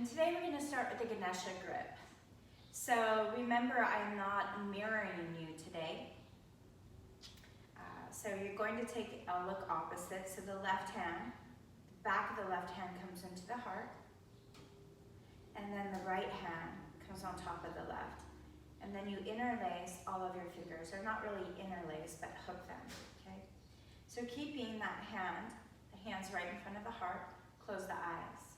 And today we're going to start with the Ganesha grip. So remember, I'm not mirroring you today. So you're going to take a look opposite. So the left hand, the back of the left hand comes into the heart, and then the right hand comes on top of the left. And then you interlace all of your fingers, or not really interlace, but hook them, okay? So keeping that hand, the hand's right in front of the heart, close the eyes.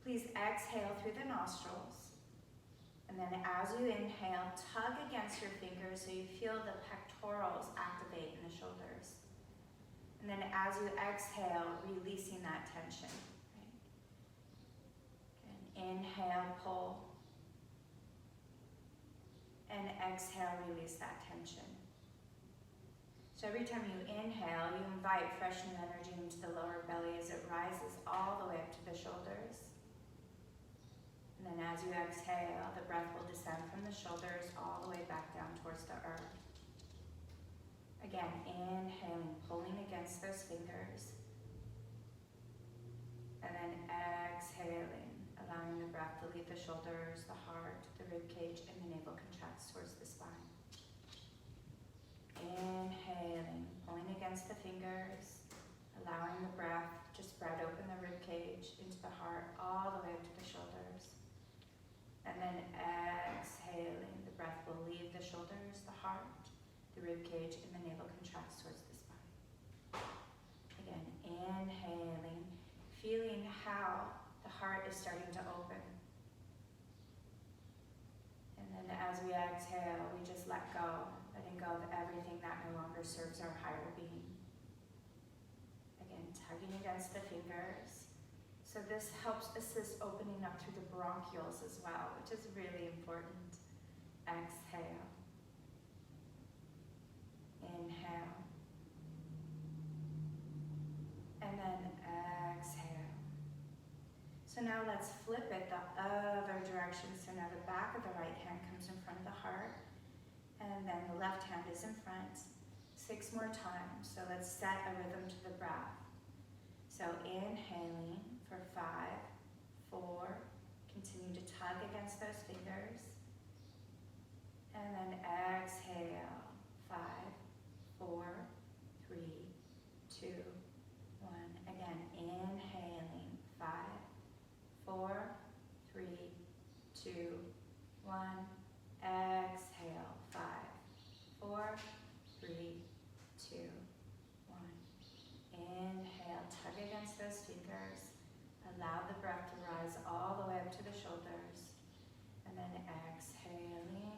Please exhale through the nostrils. And then as you inhale, tug against your fingers so you feel the pectorals activate in the shoulders. And then as you exhale, releasing that tension. Right? And inhale, pull. And exhale, release that tension. So every time you inhale, you invite fresh new energy into the lower belly as it rises all the way up to the shoulders. And then as you exhale, the breath will descend from the shoulders all the way back down towards the earth. Again, inhaling, pulling against those fingers. And then exhaling, allowing the breath to leave the shoulders, the heart, the rib cage, and the navel contracts towards the spine. Inhaling, pulling against the fingers, allowing the breath to spread open the rib cage into the heart, all the way up to the shoulders. And then exhaling, the breath will leave the shoulders, the heart, the rib cage, and the navel contracts towards the spine. Again, inhaling, feeling how the heart is starting to open. And then as we exhale, we just let go, letting go of everything that no longer serves our higher being. Again, tugging against the fingers. So this helps assist opening up through the bronchioles as well, which is really important. Exhale. Inhale. And then exhale. So now let's flip it the other direction. So now the back of the right hand comes in front of the heart, and then the left hand is in front. 6 more times. So let's set a rhythm to the breath. So inhaling for 5, 4, continue to tug against those fingers. And then exhale, 5, 4, 3, 2, 1. Again, inhaling, 5, 4, 3, 2, 1. Exhale, 5, 4, 3, 2, 1. Inhale, tug against those fingers. Allow the breath to rise all the way up to the shoulders. And then exhaling,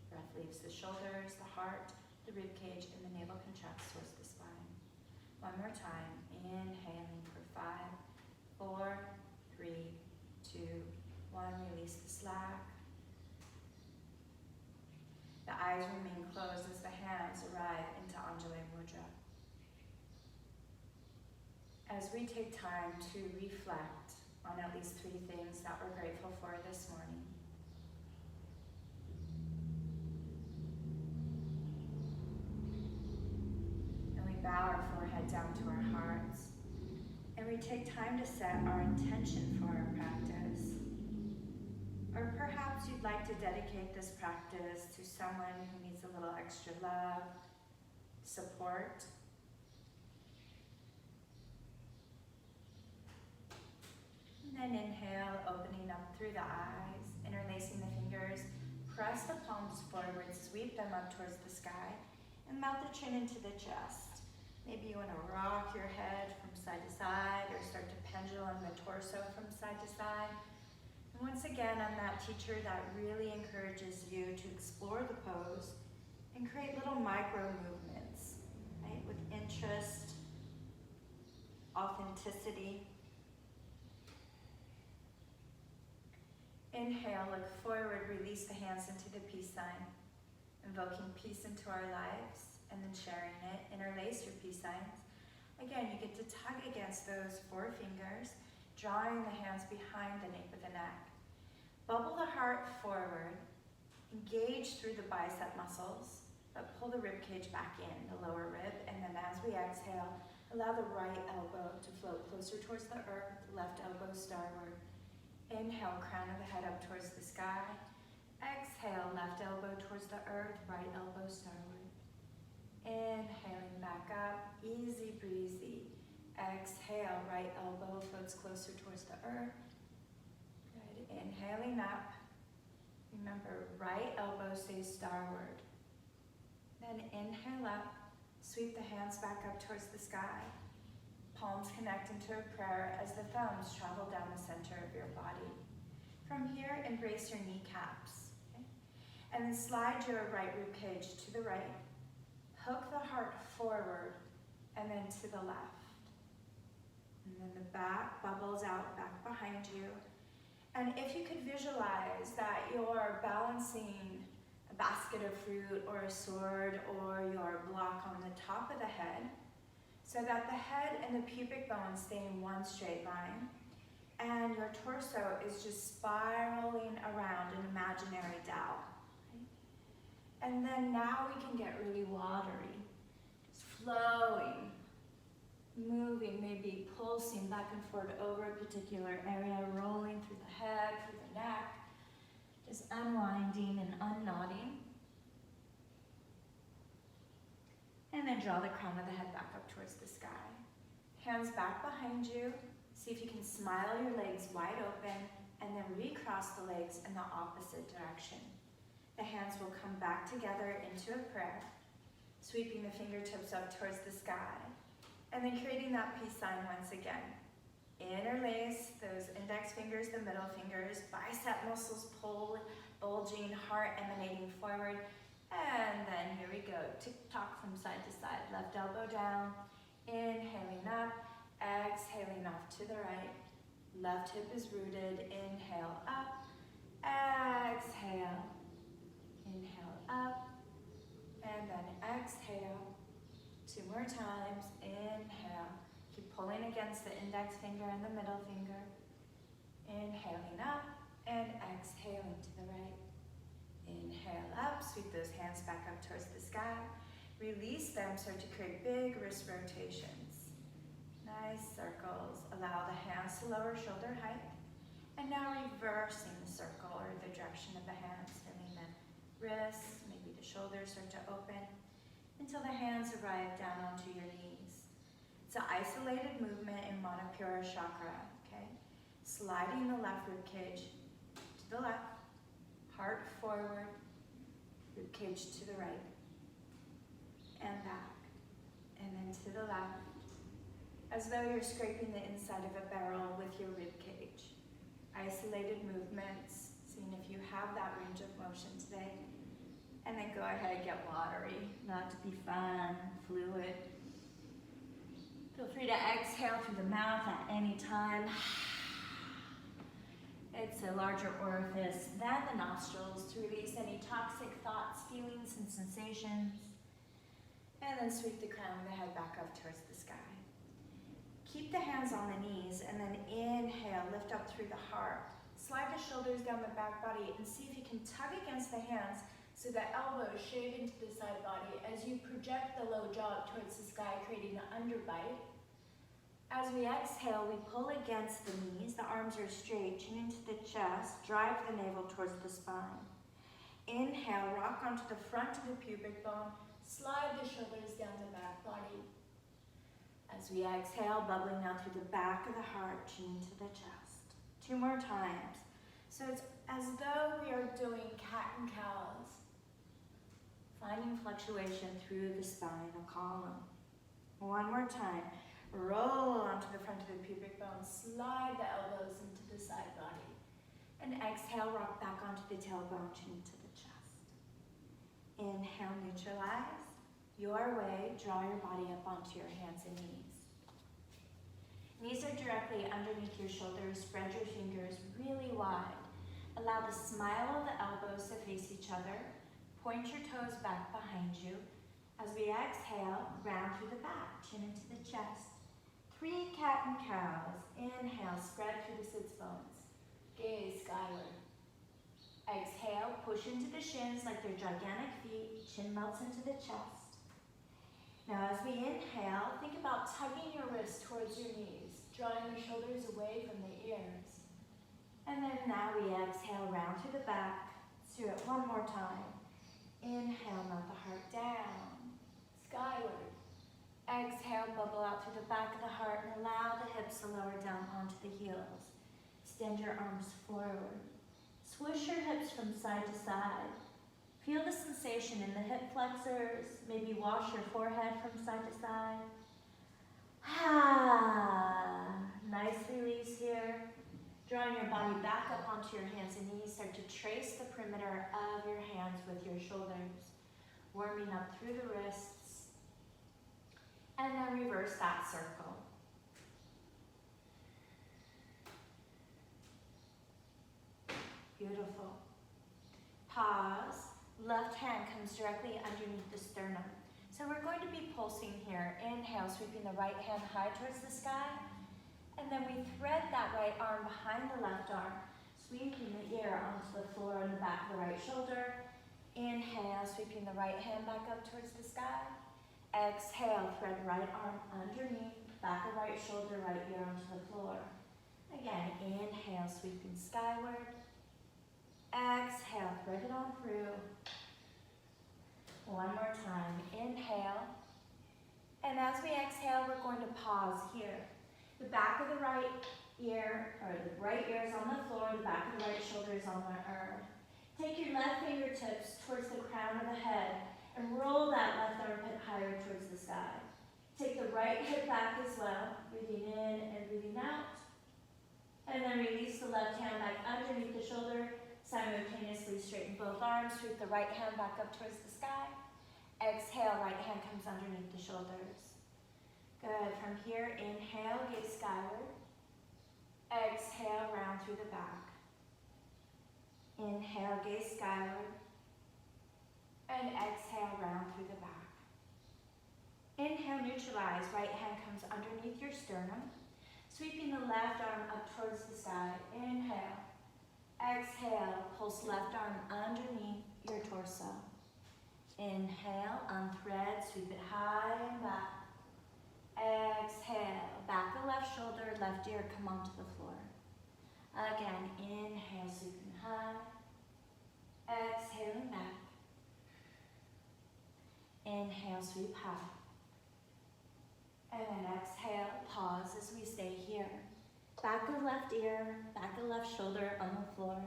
breath leaves the shoulders, the heart, the rib cage, and the navel contracts towards the spine. One more time, inhaling for 5, 4, 3, 2, 1. Release the slack. The eyes remain closed as the hands arrive into Anjali Mudra. As we take time to reflect on at least 3 things that we're grateful for this morning. And we bow our forehead down to our hearts. And we take time to set our intention for our practice. Or perhaps you'd like to dedicate this practice to someone who needs a little extra love, support. And then inhale, opening up through the eyes, interlacing the fingers, press the palms forward, sweep them up towards the sky, and melt the chin into the chest. Maybe you want to rock your head from side to side, or start to pendulum the torso from side to side. And once again, I'm that teacher that really encourages you to explore the pose and create little micro movements, right, with interest, authenticity. Inhale, look forward, release the hands into the peace sign, invoking peace into our lives, and then sharing it. Interlace your peace signs. Again, you get to tug against those 4 fingers, drawing the hands behind the nape of the neck. Bubble the heart forward, engage through the bicep muscles, but pull the rib cage back in, the lower rib, and then as we exhale, allow the right elbow to float closer towards the earth, left elbow starward, Inhale, crown of the head up towards the sky. Exhale, left elbow towards the earth, right elbow starward. Inhaling back up, easy breezy. Exhale, right elbow floats closer towards the earth. Good, inhaling up. Remember, right elbow stays starward. Then inhale up, sweep the hands back up towards the sky. Palms connect into a prayer as the thumbs travel down the center of your body. From here, embrace your kneecaps. Okay? And then slide your right rib cage to the right. Hook the heart forward and then to the left. And then the back bubbles out back behind you. And if you could visualize that you're balancing a basket of fruit or a sword or your block on the top of the head, so that the head and the pubic bone stay in one straight line, and your torso is just spiraling around an imaginary dowel. Okay? And then now we can get really watery, just flowing, moving, maybe pulsing back and forth over a particular area, rolling through the head, through the neck, just unwinding and unknotting. And then draw the crown of the head back up towards the sky. Hands back behind you. See if you can smile your legs wide open and then recross the legs in the opposite direction. The hands will come back together into a prayer, sweeping the fingertips up towards the sky, and then creating that peace sign once again. Interlace those index fingers, the middle fingers, bicep muscles pull, bulging, heart emanating forward. And then here we go, tick-tock from side to side. Left elbow down, inhaling up, exhaling off to the right. Left hip is rooted, inhale up, exhale. Inhale up, and then exhale. 2 more times, inhale. Keep pulling against the index finger and the middle finger. Inhaling up, and exhaling to the right. Inhale up, sweep those hands back up towards the sky. Release them, start to create big wrist rotations. Nice circles. Allow the hands to lower shoulder height. And now reversing the circle or the direction of the hands, feeling the wrists, maybe the shoulders start to open until the hands arrive down onto your knees. It's an isolated movement in Manipura chakra, okay? Sliding the left rib cage to the left. Heart forward, rib cage to the right, and back, and then to the left, as though you're scraping the inside of a barrel with your rib cage. Isolated movements, seeing if you have that range of motion today, and then go ahead and get watery, not to be fun, fluid. Feel free to exhale through the mouth at any time. It's a larger orifice than the nostrils to release any toxic thoughts, feelings, and sensations. And then sweep the crown of the head back up towards the sky. Keep the hands on the knees and then inhale, lift up through the heart. Slide the shoulders down the back body and see if you can tug against the hands so the elbows shave into the side body as you project the low jaw towards the sky, creating an underbite. As we exhale, we pull against the knees, the arms are straight, chin into the chest, drive the navel towards the spine. Inhale, rock onto the front of the pubic bone, slide the shoulders down the back body. As we exhale, bubbling out through the back of the heart, chin into the chest. 2 more times. So it's as though we are doing cat and cows, finding fluctuation through the spinal column. 1 more time. Roll onto the front of the pubic bone, slide the elbows into the side body. And exhale, rock back onto the tailbone, chin into the chest. Inhale, neutralize. Your way, draw your body up onto your hands and knees. Knees are directly underneath your shoulders, spread your fingers really wide. Allow the smile of the elbows to face each other. Point your toes back behind you. As we exhale, round through the back, chin into the chest. 3 cat and cows. Inhale, spread through the sits bones. Gaze skyward. Exhale, push into the shins like they're gigantic feet. Chin melts into the chest. Now as we inhale, think about tugging your wrists towards your knees, drawing your shoulders away from the ears. And then now we exhale, round through the back. Let's do it one more time. Inhale, melt the heart down, skyward. Exhale, bubble out through the back of the heart and allow the hips to lower down onto the heels. Extend your arms forward. Swish your hips from side to side. Feel the sensation in the hip flexors. Maybe wash your forehead from side to side. Nice release here. Drawing your body back up onto your hands and knees. Start to trace the perimeter of your hands with your shoulders. Warming up through the wrists. And then reverse that circle. Beautiful. Pause. Left hand comes directly underneath the sternum. So we're going to be pulsing here. Inhale, sweeping the right hand high towards the sky. And then we thread that right arm behind the left arm, sweeping the ear onto the floor on the back of the right shoulder. Inhale, sweeping the right hand back up towards the sky. Exhale, thread right arm underneath, back of right shoulder, right ear onto the floor. Again, inhale, sweeping skyward. Exhale, thread it on through. One more time, inhale. And as we exhale, we're going to pause here. The back of the right ear, or the right ear is on the floor, the back of the right shoulder is on the earth. Take your left fingertips towards the crown of the head and roll that left armpit higher towards the sky. Take the right hip back as well, breathing in and breathing out. And then release the left hand back underneath the shoulder. Simultaneously straighten both arms, sweep the right hand back up towards the sky. Exhale, right hand comes underneath the shoulders. Good, from here, inhale, gaze skyward. Exhale, round through the back. Inhale, gaze skyward. And exhale, round through the back. Inhale, neutralize, right hand comes underneath your sternum. Sweeping the left arm up towards the sky, inhale. Exhale, pulse left arm underneath your torso. Inhale, unthread, sweep it high and back. Exhale, back the left shoulder, left ear, come onto the floor. Again, inhale, sweeping high. Exhaling back. Inhale, sweep high. And then exhale, pause as we stay here. Back of left ear, back of left shoulder on the floor.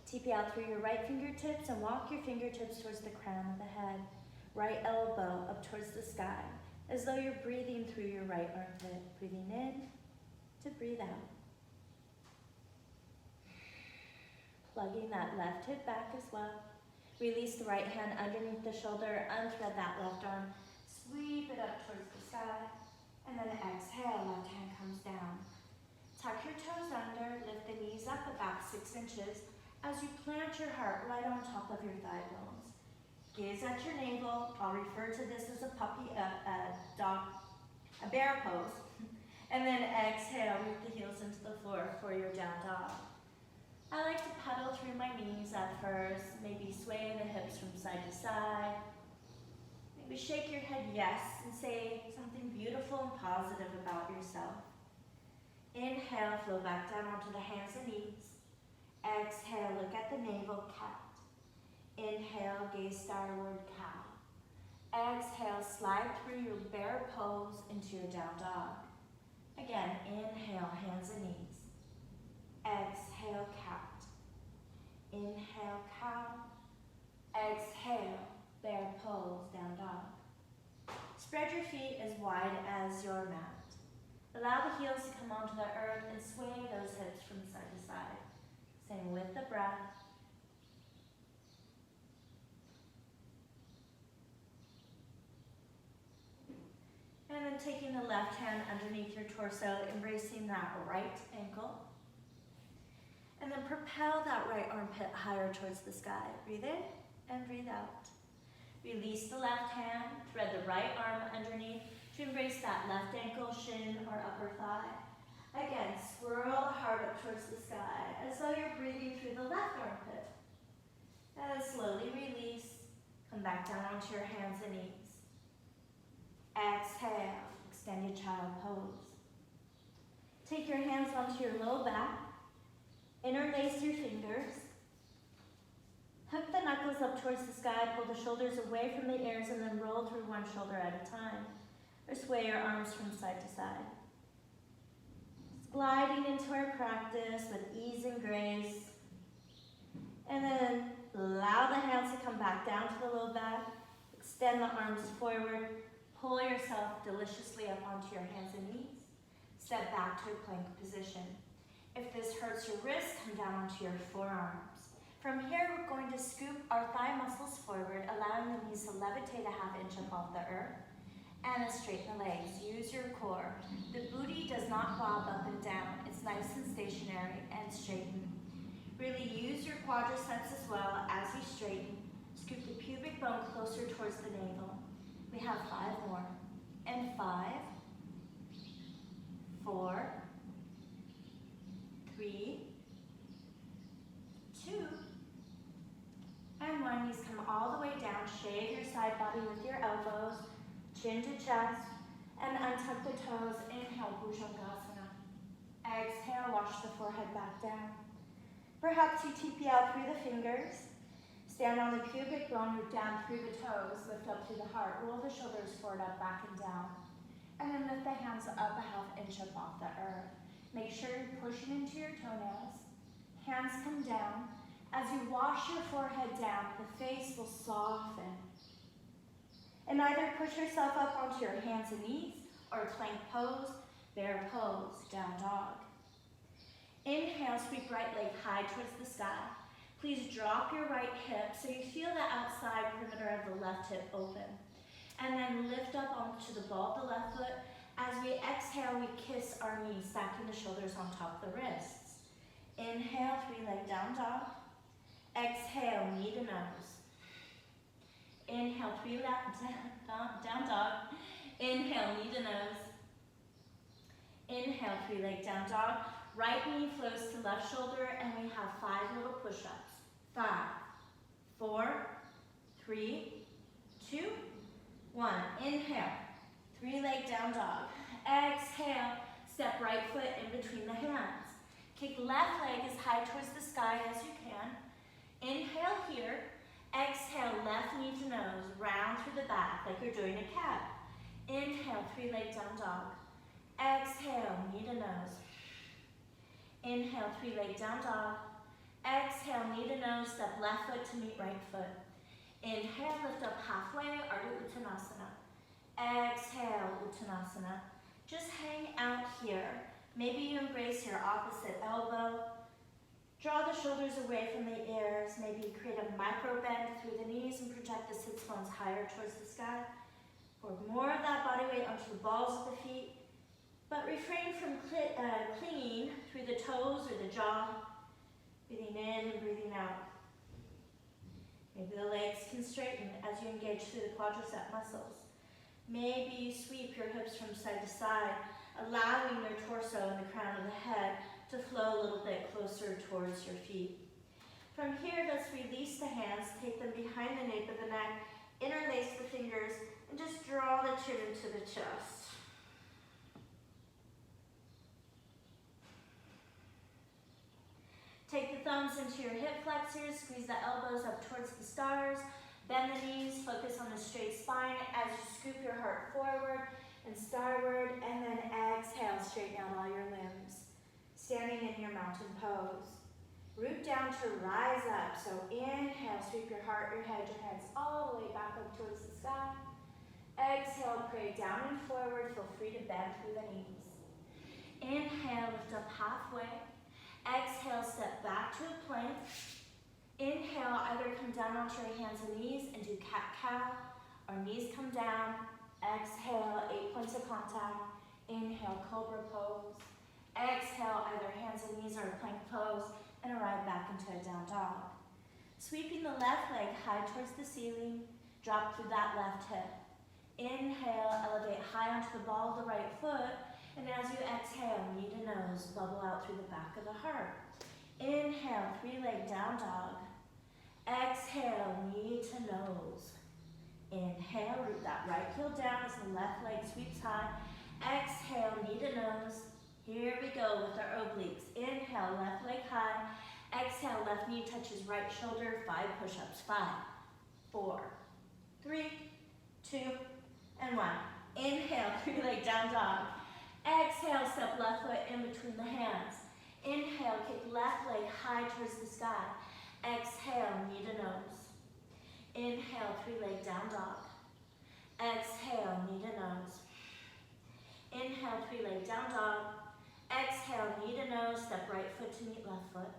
TP out through your right fingertips and walk your fingertips towards the crown of the head. Right elbow up towards the sky, as though you're breathing through your right armpit. Breathing in to breathe out. Plugging that left hip back as well. Release the right hand underneath the shoulder, unthread that left arm, sweep it up towards the sky, and then exhale, left hand comes down. Tuck your toes under, lift the knees up about 6 inches as you plant your heart right on top of your thigh bones. Gaze at your navel. I'll refer to this as a bear pose. And then exhale, root the heels into the floor for your down dog. I like to pedal through my knees at first, maybe sway the hips from side to side. Maybe shake your head yes and say something beautiful and positive about yourself. Inhale, flow back down onto the hands and knees. Exhale, look at the navel, cat. Inhale, gaze skyward, cow. Exhale, slide through your bear pose into your down dog. Again, inhale, hands and knees. Exhale, cat. Inhale, cow. Exhale, bear pose, down dog. Spread your feet as wide as your mat. Allow the heels to come onto the earth and sway those hips from side to side. Same with the breath. And then taking the left hand underneath your torso, embracing that right ankle. And then propel that right armpit higher towards the sky. Breathe in and breathe out. Release the left hand, thread the right arm underneath to embrace that left ankle, shin, or upper thigh. Again, swirl the heart up towards the sky as though you're breathing through the left armpit. And then slowly release, come back down onto your hands and knees. Exhale, extended child pose. Take your hands onto your low back. Interlace sky, pull the shoulders away from the ears, and then roll through one shoulder at a time. Or sway your arms from side to side. Gliding into our practice with ease and grace. And then allow the hands to come back down to the low back. Extend the arms forward. Pull yourself deliciously up onto your hands and knees. Step back to a plank position. If this hurts your wrists, come down onto your forearms. From here, we're going to scoop our thigh muscles forward, allowing the knees to levitate a ½ inch up off the earth. And straighten the legs. Use your core. The booty does not bob up and down. It's nice and stationary and straighten. Really use your quadriceps as well as you straighten. Scoop the pubic bone closer towards the navel. We have 5 more. And 5, 4, 3, 2, and 1. Knees come all the way down. Shave your side body with your elbows. Chin to chest, and untuck the toes. Inhale, Bhujangasana. Exhale, wash the forehead back down. Perhaps you TP out through the fingers. Stand on the pubic bone, root down through the toes, lift up through the heart. Roll the shoulders forward, up, back, and down. And then lift the hands up a ½ inch up off the earth. Make sure you're pushing into your toenails. Hands come down. As you wash your forehead down, the face will soften. And either push yourself up onto your hands and knees, or plank pose, bear pose, down dog. Inhale, sweep right leg high towards the sky. Please drop your right hip so you feel the outside perimeter of the left hip open. And then lift up onto the ball of the left foot. As we exhale, we kiss our knees, stacking the shoulders on top of the wrists. Inhale, 3-leg down dog. Exhale, knee to nose. Inhale, 3-leg down dog. Inhale, knee to nose. Inhale, 3-leg down dog. Right knee flows to left shoulder, and we have 5 little push-ups. 5, 4, 3, 2, 1. Inhale, 3-leg down dog. Exhale, step right foot in between the hands. Kick left leg as high towards the sky as you can. Inhale here. Exhale, left knee to nose, round through the back like you're doing a cat. Inhale, 3-leg down dog. Exhale, knee to nose. Inhale, 3-leg down dog. Exhale, knee to nose, step left foot to meet right foot. Inhale, lift up halfway, Ardha Uttanasana. Exhale, Uttanasana. Just hang out here. Maybe you embrace your opposite elbow. Draw the shoulders away from the ears. Maybe create a micro bend through the knees and project the sits bones higher towards the sky. Pour more of that body weight onto the balls of the feet, but refrain from clinging through the toes or the jaw. Breathing in and breathing out. Maybe the legs can straighten as you engage through the quadricep muscles. Maybe you sweep your hips from side to side, allowing your torso and the crown of the head to flow a little bit closer towards your feet. From here, let's release the hands, take them behind the nape of the neck, interlace the fingers, and just draw the chin into the chest. Take the thumbs into your hip flexors, squeeze the elbows up towards the stars, bend the knees, focus on a straight spine as you scoop your heart forward and starward, and then exhale, straighten out all your limbs. Standing in your mountain pose. Root down to rise up. So inhale, sweep your heart, your head, your hands all the way back up towards the sky. Exhale, pray down and forward. Feel free to bend through the knees. Inhale, lift up halfway. Exhale, step back to a plank. Inhale, either come down onto your hands and knees and do cat-cow, or knees come down. Exhale, 8 points of contact. Inhale, cobra pose. Exhale, either hands and knees or a plank pose, and arrive back into a down dog. Sweeping the left leg high towards the ceiling, drop through that left hip. Inhale, elevate high onto the ball of the right foot, and as you exhale, knee to nose, bubble out through the back of the heart. Inhale, 3-leg down dog. Exhale, knee to nose. Inhale, root that right heel down as the left leg sweeps high. Exhale, knee to nose. Here we go with our obliques. Inhale, left leg high. Exhale, left knee touches right shoulder. 5 push-ups. 5, 4, 3, 2, and 1. Inhale, 3-leg down dog. Exhale, step left foot in between the hands. Inhale, kick left leg high towards the sky. Exhale, knee to nose. Inhale, 3-leg down dog. Exhale, knee to nose. Inhale, 3-leg down dog. Exhale, knee to nose, step right foot to meet left foot.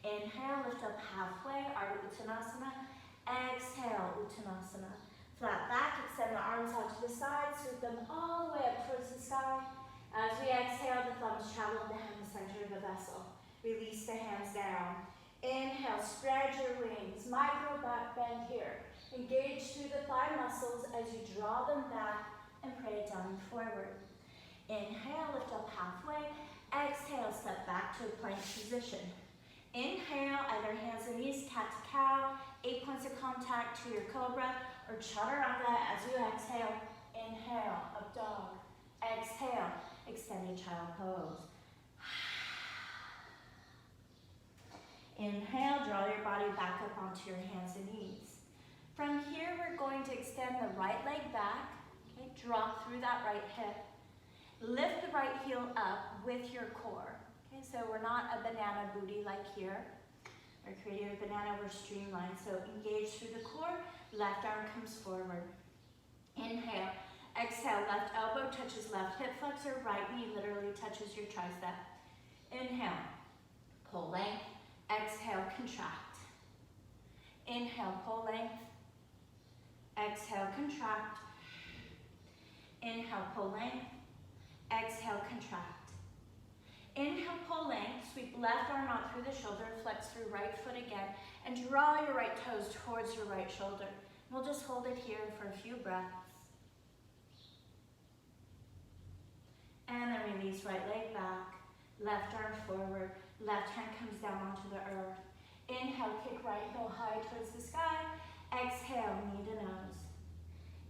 Inhale, lift up halfway, Ardha Uttanasana. Exhale, Uttanasana. Flat back, extend the arms out to the side, sweep them all the way up towards the sky. As we exhale, the thumbs travel behind the center of the vessel. Release the hands down. Inhale, spread your wings, micro back bend here. Engage through the thigh muscles as you draw them back and pray it down and forward. Inhale, lift up halfway. Exhale, step back to a plank position. Inhale, either hands and knees, cat to cow, 8 points of contact to your cobra, or chaturanga as you exhale. Inhale, up dog. Exhale, extended child pose. Inhale, draw your body back up onto your hands and knees. From here, we're going to extend the right leg back, okay, drop through that right hip. Lift the right heel up with your core. Okay, so we're not a banana booty like here. We're creating a banana, we're streamlined. So engage through the core, left arm comes forward. Inhale, exhale, left elbow touches left hip flexor, right knee literally touches your tricep. Inhale, pull length, exhale, contract. Inhale, pull length, exhale, contract. Inhale, pull length, exhale, contract. Inhale, pull length, sweep left arm out through the shoulder, flex through right foot again, and draw your right toes towards your right shoulder. We'll just hold it here for a few breaths. And then release right leg back, left arm forward, left hand comes down onto the earth. Inhale, kick right heel high towards the sky. Exhale, knee to nose.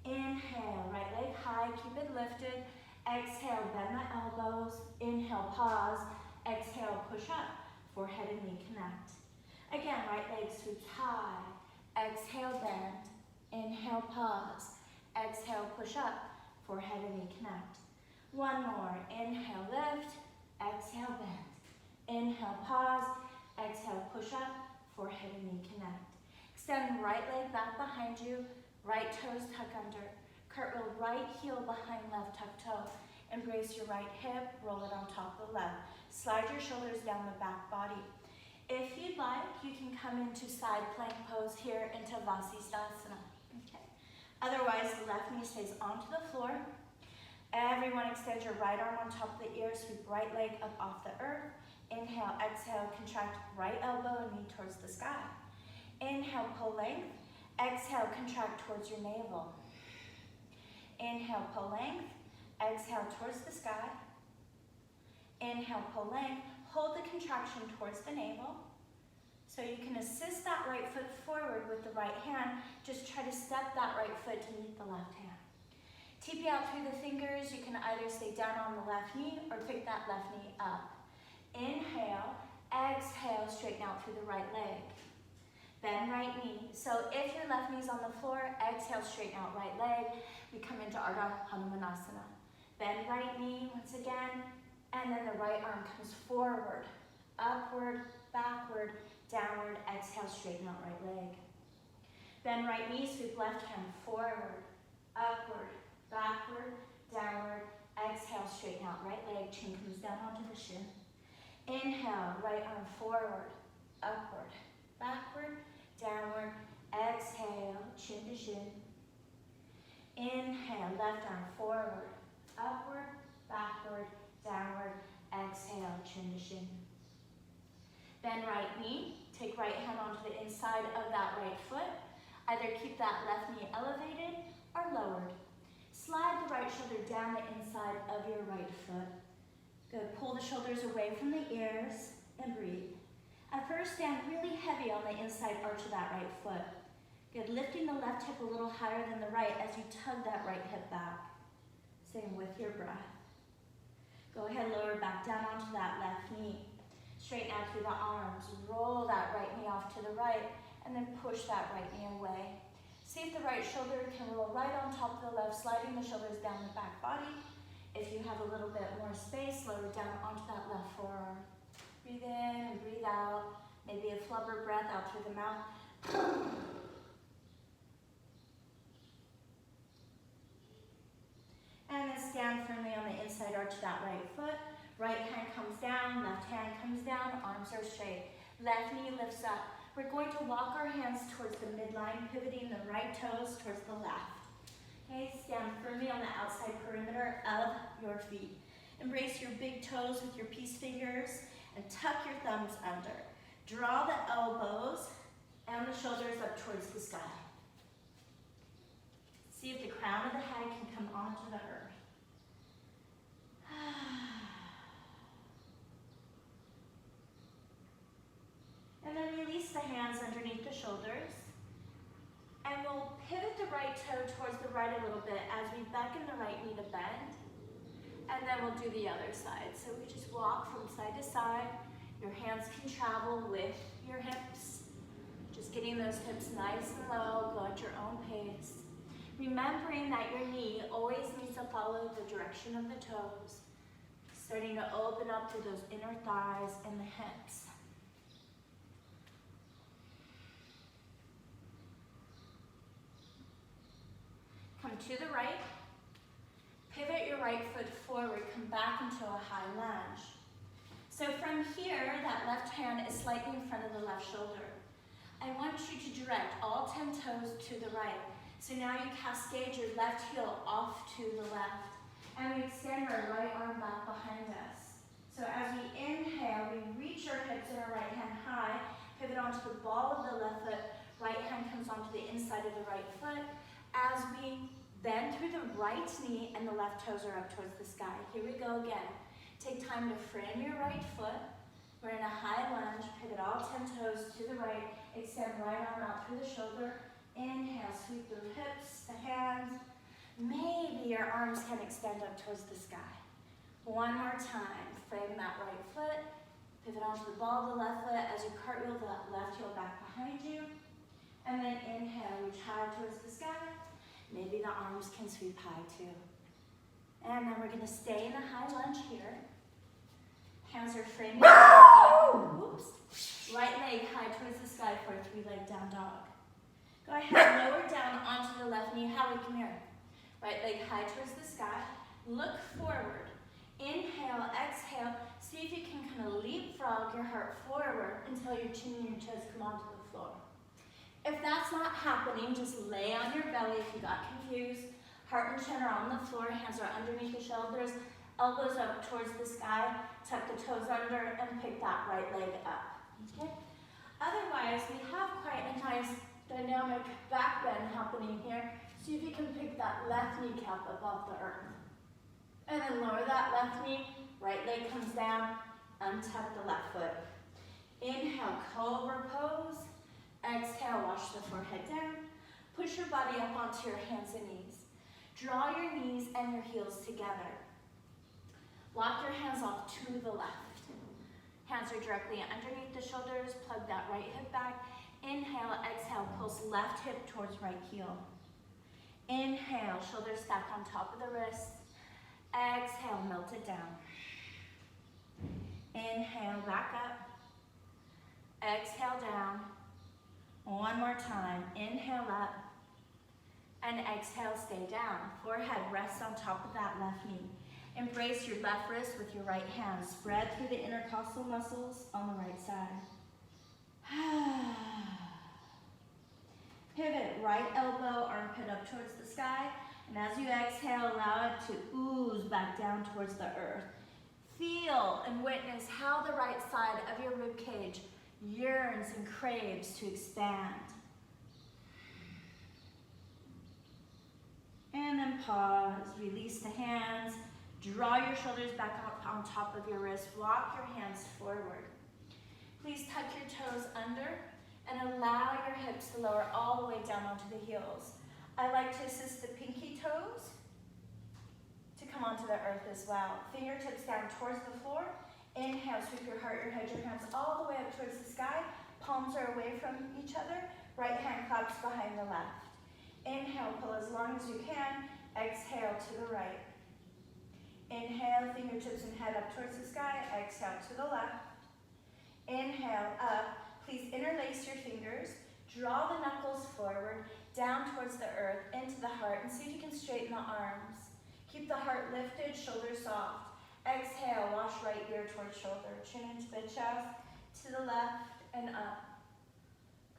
Inhale, right leg high, keep it lifted. Exhale, bend the elbows. Inhale, pause. Exhale, push up. Forehead and knee connect. Again, right leg sweeps high. Exhale, bend. Inhale, pause. Exhale, push up. Forehead and knee connect. One more. Inhale, lift. Exhale, bend. Inhale, pause. Exhale, push up. Forehead and knee connect. Extend right leg back behind you. Right toes tuck under. Cartwheel right heel behind left tuck toe. Embrace your right hip, roll it on top of the left. Slide your shoulders down the back body. If you'd like, you can come into side plank pose here into Vasisthasana. Okay. Otherwise, the left knee stays onto the floor. Everyone extend your right arm on top of the ear, sweep right leg up off the earth. Inhale, exhale, contract right elbow and knee towards the sky. Inhale, pull length. Exhale, contract towards your navel. Inhale, pull length. Exhale, towards the sky. Inhale, pull length. Hold the contraction towards the navel. So you can assist that right foot forward with the right hand. Just try to step that right foot to meet the left hand. TP out through the fingers. You can either stay down on the left knee or pick that left knee up. Inhale, exhale, straighten out through the right leg. Bend right knee. So if your left knee's on the floor, exhale, straighten out right leg. We come into Ardha Hanumanasana. Bend right knee once again, and then the right arm comes forward, upward, backward, downward. Exhale, straighten out right leg. Bend right knee, sweep left hand forward, upward, backward, downward. Exhale, straighten out right leg. Chin comes down onto the shin. Inhale, right arm forward, upward, backward, downward. Exhale, chin to shin. Inhale, left arm forward, upward, backward, downward. Exhale, chin to shin. Bend right knee. Take right hand onto the inside of that right foot. Either keep that left knee elevated or lowered. Slide the right shoulder down the inside of your right foot. Good. Pull the shoulders away from the ears and breathe. At first, stand really heavy on the inside arch of that right foot. Good. Lifting the left hip a little higher than the right as you tug that right hip back. Same with your breath. Go ahead, lower back down onto that left knee. Straighten out through the arms. Roll that right knee off to the right and then push that right knee away. See if the right shoulder can roll right on top of the left, sliding the shoulders down the back body. If you have a little bit more space, lower down onto that left forearm. Breathe in and breathe out. Maybe a flubber breath out through the mouth. And then stand firmly on the inside arch of that right foot. Right hand comes down, left hand comes down, arms are straight. Left knee lifts up. We're going to walk our hands towards the midline, pivoting the right toes towards the left. Okay, stand firmly on the outside perimeter of your feet. Embrace your big toes with your peace fingers and tuck your thumbs under. Draw the elbows and the shoulders up towards the sky. See if the crown of the head can come onto the earth. And then release the hands underneath the shoulders. And we'll pivot the right toe towards the right a little bit as we beckon the right knee to bend. And then we'll do the other side. So we just walk from side to side. Your hands can travel with your hips. Just getting those hips nice and low, go at your own pace. Remembering that your knee always needs to follow the direction of the toes. Starting to open up through those inner thighs and the hips. Come to the right. Pivot your right foot forward, come back into a high lunge. So from here, that left hand is slightly in front of the left shoulder. I want you to direct all 10 toes to the right. So now you cascade your left heel off to the left. And we extend our right arm back behind us. So as we inhale, we reach our hips and our right hand high, pivot onto the ball of the left foot, right hand comes onto the inside of the right foot. As we bend through the right knee and the left toes are up towards the sky. Here we go again. Take time to frame your right foot. We're in a high lunge. Pivot all 10 toes to the right. Extend right arm out through the shoulder. Inhale, sweep the hips, the hands. Maybe your arms can extend up towards the sky. One more time. Frame that right foot. Pivot onto the ball of the left foot as you cartwheel the left heel back behind you. And then inhale, reach high towards the sky. Maybe the arms can sweep high too. And then we're gonna stay in a high lunge here. Hands are framing. Oops. Right leg high towards the sky for a 3-leg down dog. Go ahead, lower down onto the left knee. Howie, come here. Right leg high towards the sky. Look forward. Inhale, exhale. See if you can kind of leapfrog your heart forward until your chin and your toes come onto the floor. If that's not happening, just lay on your belly if you got confused. Heart and chin are on the floor, hands are underneath the shoulders, elbows up towards the sky, tuck the toes under and pick that right leg up. Okay? Otherwise, we have quite a nice dynamic back bend happening here. See if you can pick that left kneecap above the earth. And then lower that left knee, right leg comes down, untuck the left foot. Inhale, cobra pose. Exhale, wash the forehead down. Push your body up onto your hands and knees. Draw your knees and your heels together. Walk your hands off to the left. Hands are directly underneath the shoulders. Plug that right hip back. Inhale, exhale, pulse left hip towards right heel. Inhale, shoulders stack on top of the wrists. Exhale, melt it down. Inhale, back up. Exhale, down. One more time. Inhale up. And exhale, stay down. Forehead rests on top of that left knee. Embrace your left wrist with your right hand. Spread through the intercostal muscles on the right side. Pivot, right elbow, armpit up towards the sky. And as you exhale, allow it to ooze back down towards the earth. Feel and witness how the right side of your rib cage yearns and craves to expand. And then pause, release the hands, draw your shoulders back up on top of your wrist, walk your hands forward. Please tuck your toes under and allow your hips to lower all the way down onto the heels. I like to assist the pinky toes to come onto the earth as well. Fingertips down towards the floor. Inhale, sweep your heart, your head, your hands all the way up towards the sky. Palms are away from each other. Right hand claps behind the left. Inhale, pull as long as you can. Exhale to the right. Inhale, fingertips and head up towards the sky. Exhale to the left. Inhale, up. Please interlace your fingers. Draw the knuckles forward, down towards the earth, into the heart, and see if you can straighten the arms. Keep the heart lifted, shoulders soft. Exhale, wash right ear towards shoulder. Chin into the chest, to the left and up.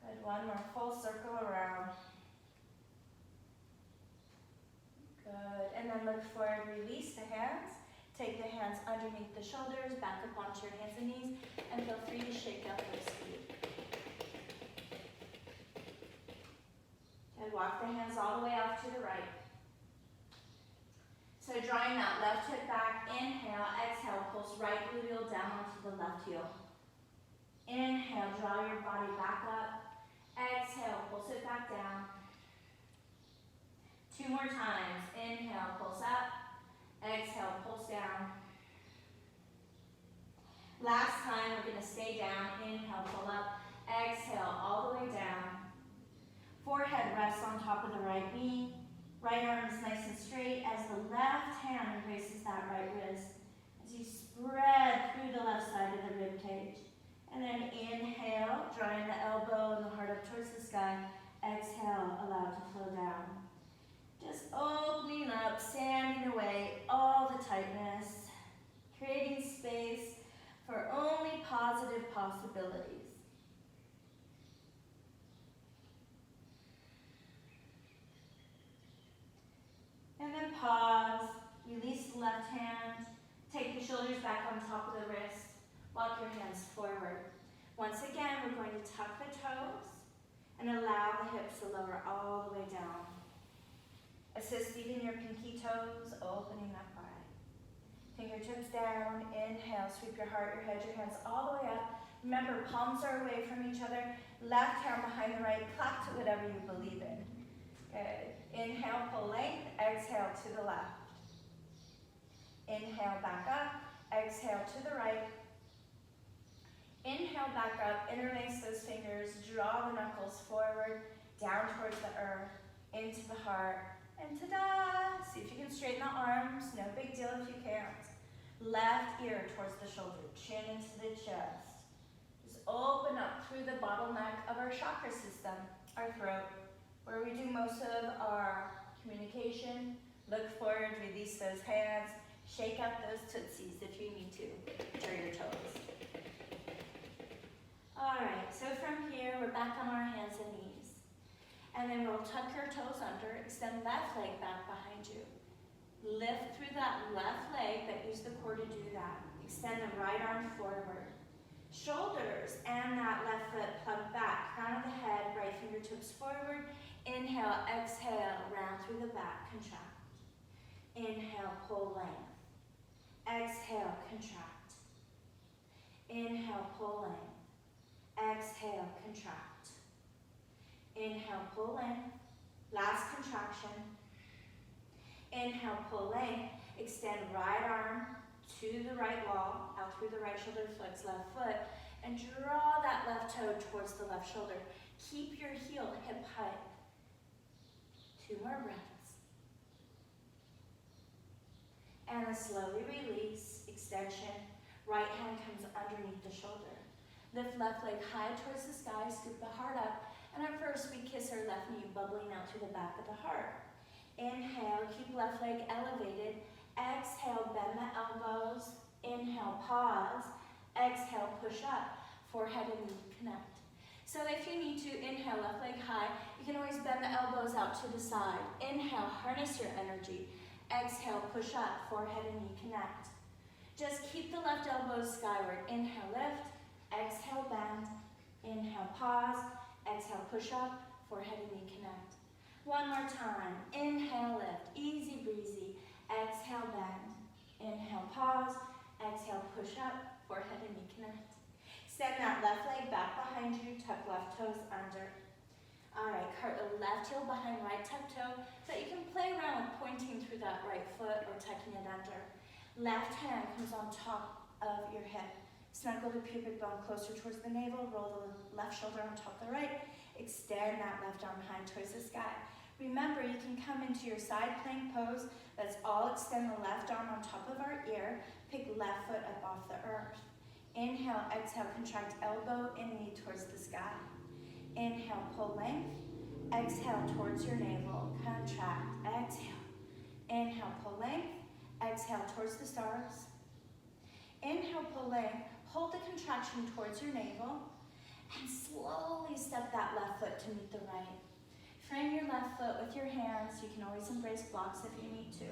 Good, one more full circle around. Good, and then look forward, release the hands. Take the hands underneath the shoulders, back up onto your hands and knees, and feel free to shake out those feet. Good, walk the hands all the way off to the right. So drawing that left hip back, inhale, exhale, pulse right gluteal down onto the left heel. Inhale, draw your body back up. Exhale, pulse it back down. 2 more times. Inhale, pulse up. Exhale, pulse down. Last time, we're going to stay down. Inhale, pull up. Exhale, all the way down. Forehead rests on top of the right knee. Right arm is nice and straight as the left hand embraces that right wrist. As you spread through the left side of the rib cage. And then inhale, drawing the elbow and the heart up towards the sky. Exhale, allow it to flow down. Just opening up, sanding away all the tightness, creating space for only positive possibilities. And then pause, release the left hand, take the shoulders back on top of the wrist, walk your hands forward. Once again, we're going to tuck the toes and allow the hips to lower all the way down. Assist even your pinky toes, opening up wide. Fingertips down, inhale, sweep your heart, your head, your hands all the way up. Remember, palms are away from each other. Left hand behind the right, clap to whatever you believe in. Good. Inhale, pull length, exhale to the left. Inhale, back up, exhale to the right. Inhale, back up, interlace those fingers, draw the knuckles forward, down towards the earth, into the heart. And ta-da! See if you can straighten the arms. No big deal if you can't. Left ear towards the shoulder, chin into the chest. Just open up through the bottleneck of our chakra system, our throat, where we do most of our communication. Look forward, release those hands. Shake out those tootsies if you need to. Turn your toes. All right, so from here, we're back on our hands and knees. And then we'll tuck your toes under, extend left leg back behind you. Lift through that left leg, but use the core to do that. Extend the right arm forward. Shoulders and that left foot plug back. Crown of the head, right fingertips forward. Inhale, exhale, round through the back, contract. Inhale, pull length. Exhale, contract. Inhale, pull length. Exhale, contract. Inhale, pull length. Last contraction. Inhale, pull length. Extend right arm to the right wall, out through the right shoulder, flex left foot, and draw that left toe towards the left shoulder. Keep your heel hip height. 2 more breaths. And then slowly release, extension. Right hand comes underneath the shoulder. Lift left leg high towards the sky, scoop the heart up. And at first, we kiss our left knee, bubbling out through the back of the heart. Inhale, keep left leg elevated. Exhale, bend the elbows. Inhale, pause. Exhale, push up. Forehead and knee connect. So if you need to, inhale, left leg high. You can always bend the elbows out to the side. Inhale, harness your energy. Exhale, push up. Forehead and knee connect. Just keep the left elbows skyward. Inhale, lift. Exhale, bend. Inhale, pause. Exhale, push up, forehead and knee connect. 1 more time. Inhale, lift, easy breezy. Exhale, bend. Inhale, pause. Exhale, push up, forehead and knee connect. Extend that left leg back behind you, tuck left toes under. All right, cart the left heel behind right tuck toe, so you can play around with pointing through that right foot or tucking it under. Left hand comes on top of your hip. Snuggle the pubic bone closer towards the navel, roll the left shoulder on top of the right, extend that left arm behind towards the sky. Remember, you can come into your side plank pose. Let's all extend the left arm on top of our ear. Pick left foot up off the earth. Inhale, exhale, contract elbow and knee towards the sky. Inhale, pull length. Exhale towards your navel, contract, exhale. Inhale, pull length. Exhale towards the stars. Inhale, pull length. Hold the contraction towards your navel. And slowly step that left foot to meet the right. Frame your left foot with your hands. You can always embrace blocks if you need to.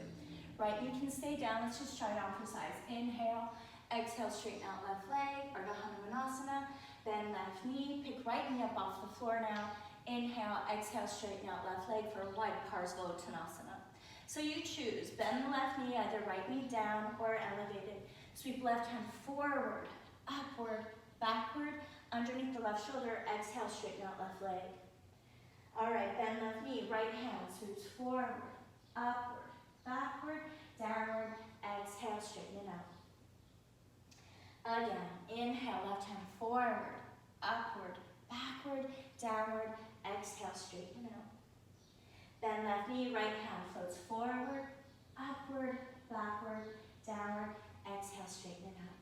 Right knee can stay down. Let's just try it on for size. Inhale, exhale, straighten out left leg, Ardha Hanumanasana. Bend left knee, pick right knee up off the floor now. Inhale, exhale, straighten out left leg for a wide Parsvottanasana. So you choose, bend the left knee, either right knee down or elevated. Sweep left hand forward, upward, backward, underneath the left shoulder. Exhale, straighten out left leg. All right, bend left knee, right hand sweeps forward, upward, backward, downward. Exhale, straighten it out. Again, inhale, left hand forward, upward, backward, downward. Exhale, straighten it out. Bend left knee, right hand floats forward, upward, backward, downward. Exhale, straighten it out.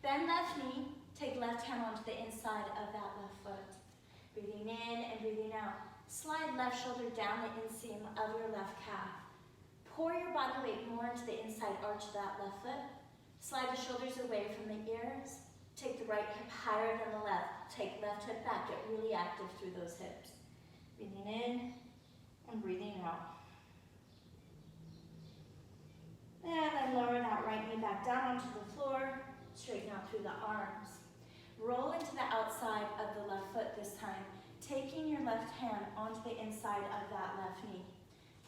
Bend left knee, take left hand onto the inside of that left foot. Breathing in and breathing out. Slide left shoulder down the inseam of your left calf. Pour your body weight more into the inside arch of that left foot. Slide the shoulders away from the ears. Take the right hip higher than the left. Take left hip back. Get really active through those hips. Breathing in and breathing out. And then lower that right knee back down onto the floor. Straighten out through the arms. Roll into the outside of the left foot this time, taking your left hand onto the inside of that left knee.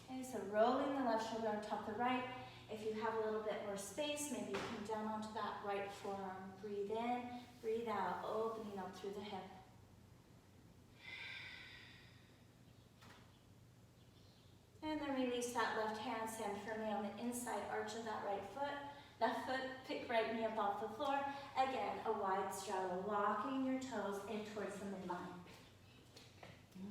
Okay, so rolling the left shoulder on top of the right. If you have a little bit more space, maybe you come down onto that right forearm. Breathe in, breathe out, opening up through the hip. And then release that left hand, stand firmly on the inside arch of that right foot. Left foot, pick right knee up off the floor. Again, a wide straddle, walking your toes in towards the midline.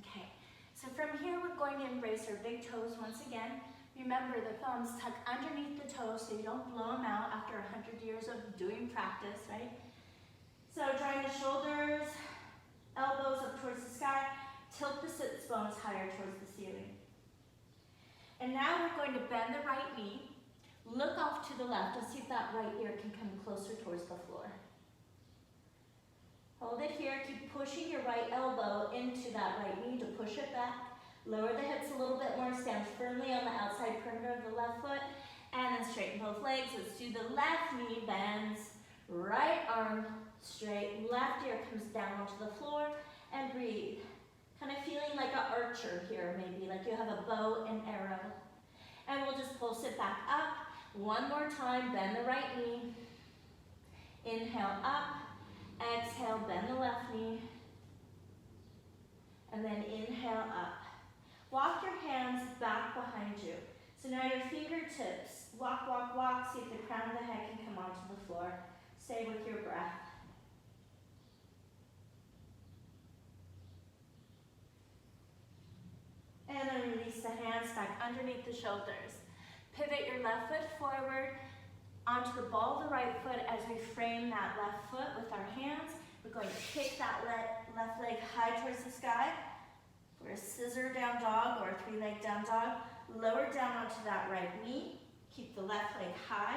Okay, so from here we're going to embrace our big toes once again. Remember, the thumbs tuck underneath the toes so you don't blow them out after 100 years of doing practice, right? So drawing the shoulders, elbows up towards the sky, tilt the sits bones higher towards the ceiling. And now we're going to bend the right knee. Look off to the left and see if that right ear can come closer towards the floor. Hold it here. Keep pushing your right elbow into that right knee to push it back. Lower the hips a little bit more. Stand firmly on the outside perimeter of the left foot. And then straighten both legs. Let's do the left knee bends. Right arm straight. Left ear comes down onto the floor. And breathe. Kind of feeling like an archer here, maybe. Like you have a bow and arrow. And we'll just pulse it back up. One more time, bend the right knee. Inhale up. Exhale, bend the left knee. And then inhale up. Walk your hands back behind you. So now your fingertips, walk, walk, walk. See if the crown of the head can come onto the floor. Stay with your breath. And then release the hands back underneath the shoulders. Pivot your left foot forward onto the ball of the right foot as we frame that left foot with our hands. We're going to kick that left leg high towards the sky for a scissor down dog or a three-leg down dog. Lower down onto that right knee. Keep the left leg high.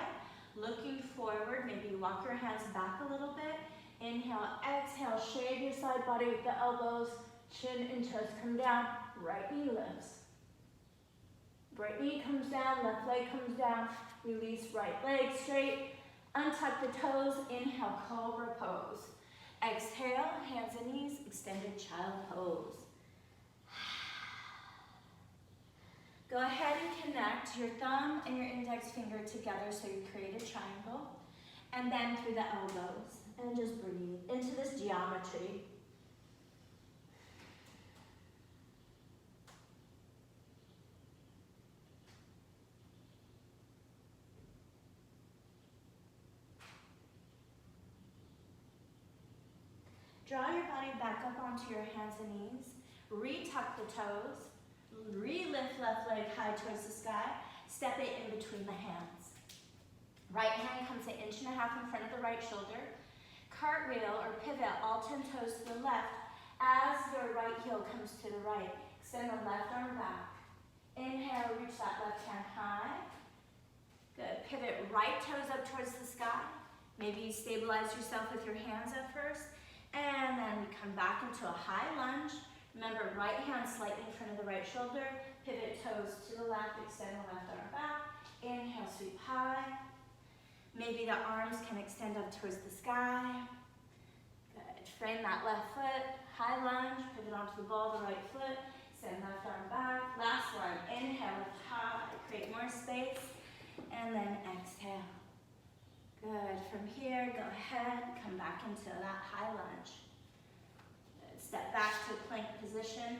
Looking forward, maybe walk your hands back a little bit. Inhale, exhale, shade your side body with the elbows. Chin and chest come down. Right knee lifts. Right knee comes down, left leg comes down. Release right leg straight. Untuck the toes. Inhale, cobra pose. Exhale, hands and knees, extended child pose. Go ahead and connect your thumb and your index finger together so you create a triangle. And then through the elbows. And just breathe into this geometry. Draw your body back up onto your hands and knees. Retuck the toes. Re-lift left leg high towards the sky. Step it in between the hands. Right hand comes 1.5 inches in front of the right shoulder. Cartwheel or pivot, all 10 toes to the left as your right heel comes to the right. Extend the left arm back. Inhale, reach that left hand high. Good. Pivot right toes up towards the sky. Maybe you stabilize yourself with your hands at first. And then we come back into a high lunge. Remember, right hand slightly in front of the right shoulder. Pivot toes to the left, extend the left arm back. Inhale, sweep high. Maybe the arms can extend up towards the sky. Good. Frame that left foot. High lunge, pivot onto the ball, the right foot. Extend left arm back. Last one. Inhale, lift high. Create more space. And then exhale. Good. From here, go ahead, come back into that high lunge. Good. Step back to plank position.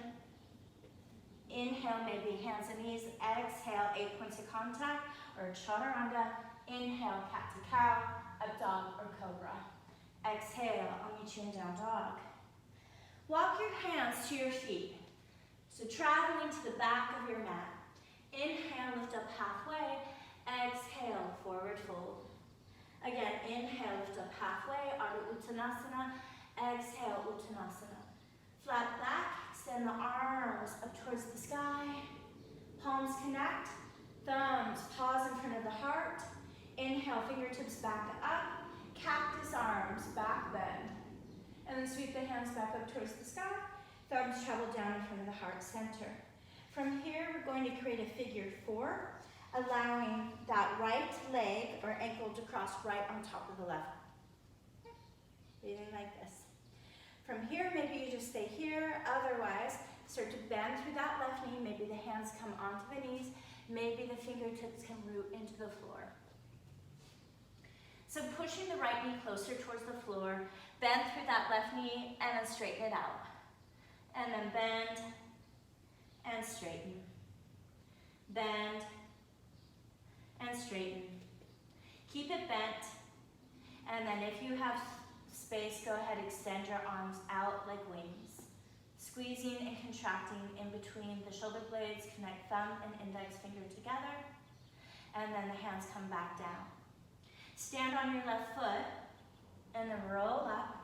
Inhale, maybe hands and knees. Exhale, 8 points of contact or chaturanga. Inhale, cat to cow, up dog or cobra. Exhale, I'll meet you in down dog. Walk your hands to your feet. So traveling to the back of your mat. Inhale, lift up halfway. Exhale, forward fold. Again, inhale, lift up halfway, Ardha Uttanasana. Exhale, Uttanasana. Flat back, extend the arms up towards the sky. Palms connect, thumbs pause in front of the heart. Inhale, fingertips back up. Cactus arms, back bend. And then sweep the hands back up towards the sky. Thumbs travel down in front of the heart center. From here, we're going to create a figure 4. Allowing that right leg or ankle to cross right on top of the left. Breathing like this. From here, maybe you just stay here. Otherwise, start to bend through that left knee. Maybe the hands come onto the knees. Maybe the fingertips can root into the floor. So pushing the right knee closer towards the floor, bend through that left knee and then straighten it out. And then bend and straighten. Bend and straighten. Keep it bent, and then if you have space, go ahead, extend your arms out like wings. Squeezing and contracting in between the shoulder blades, connect thumb and index finger together, and then the hands come back down. Stand on your left foot, and then roll up.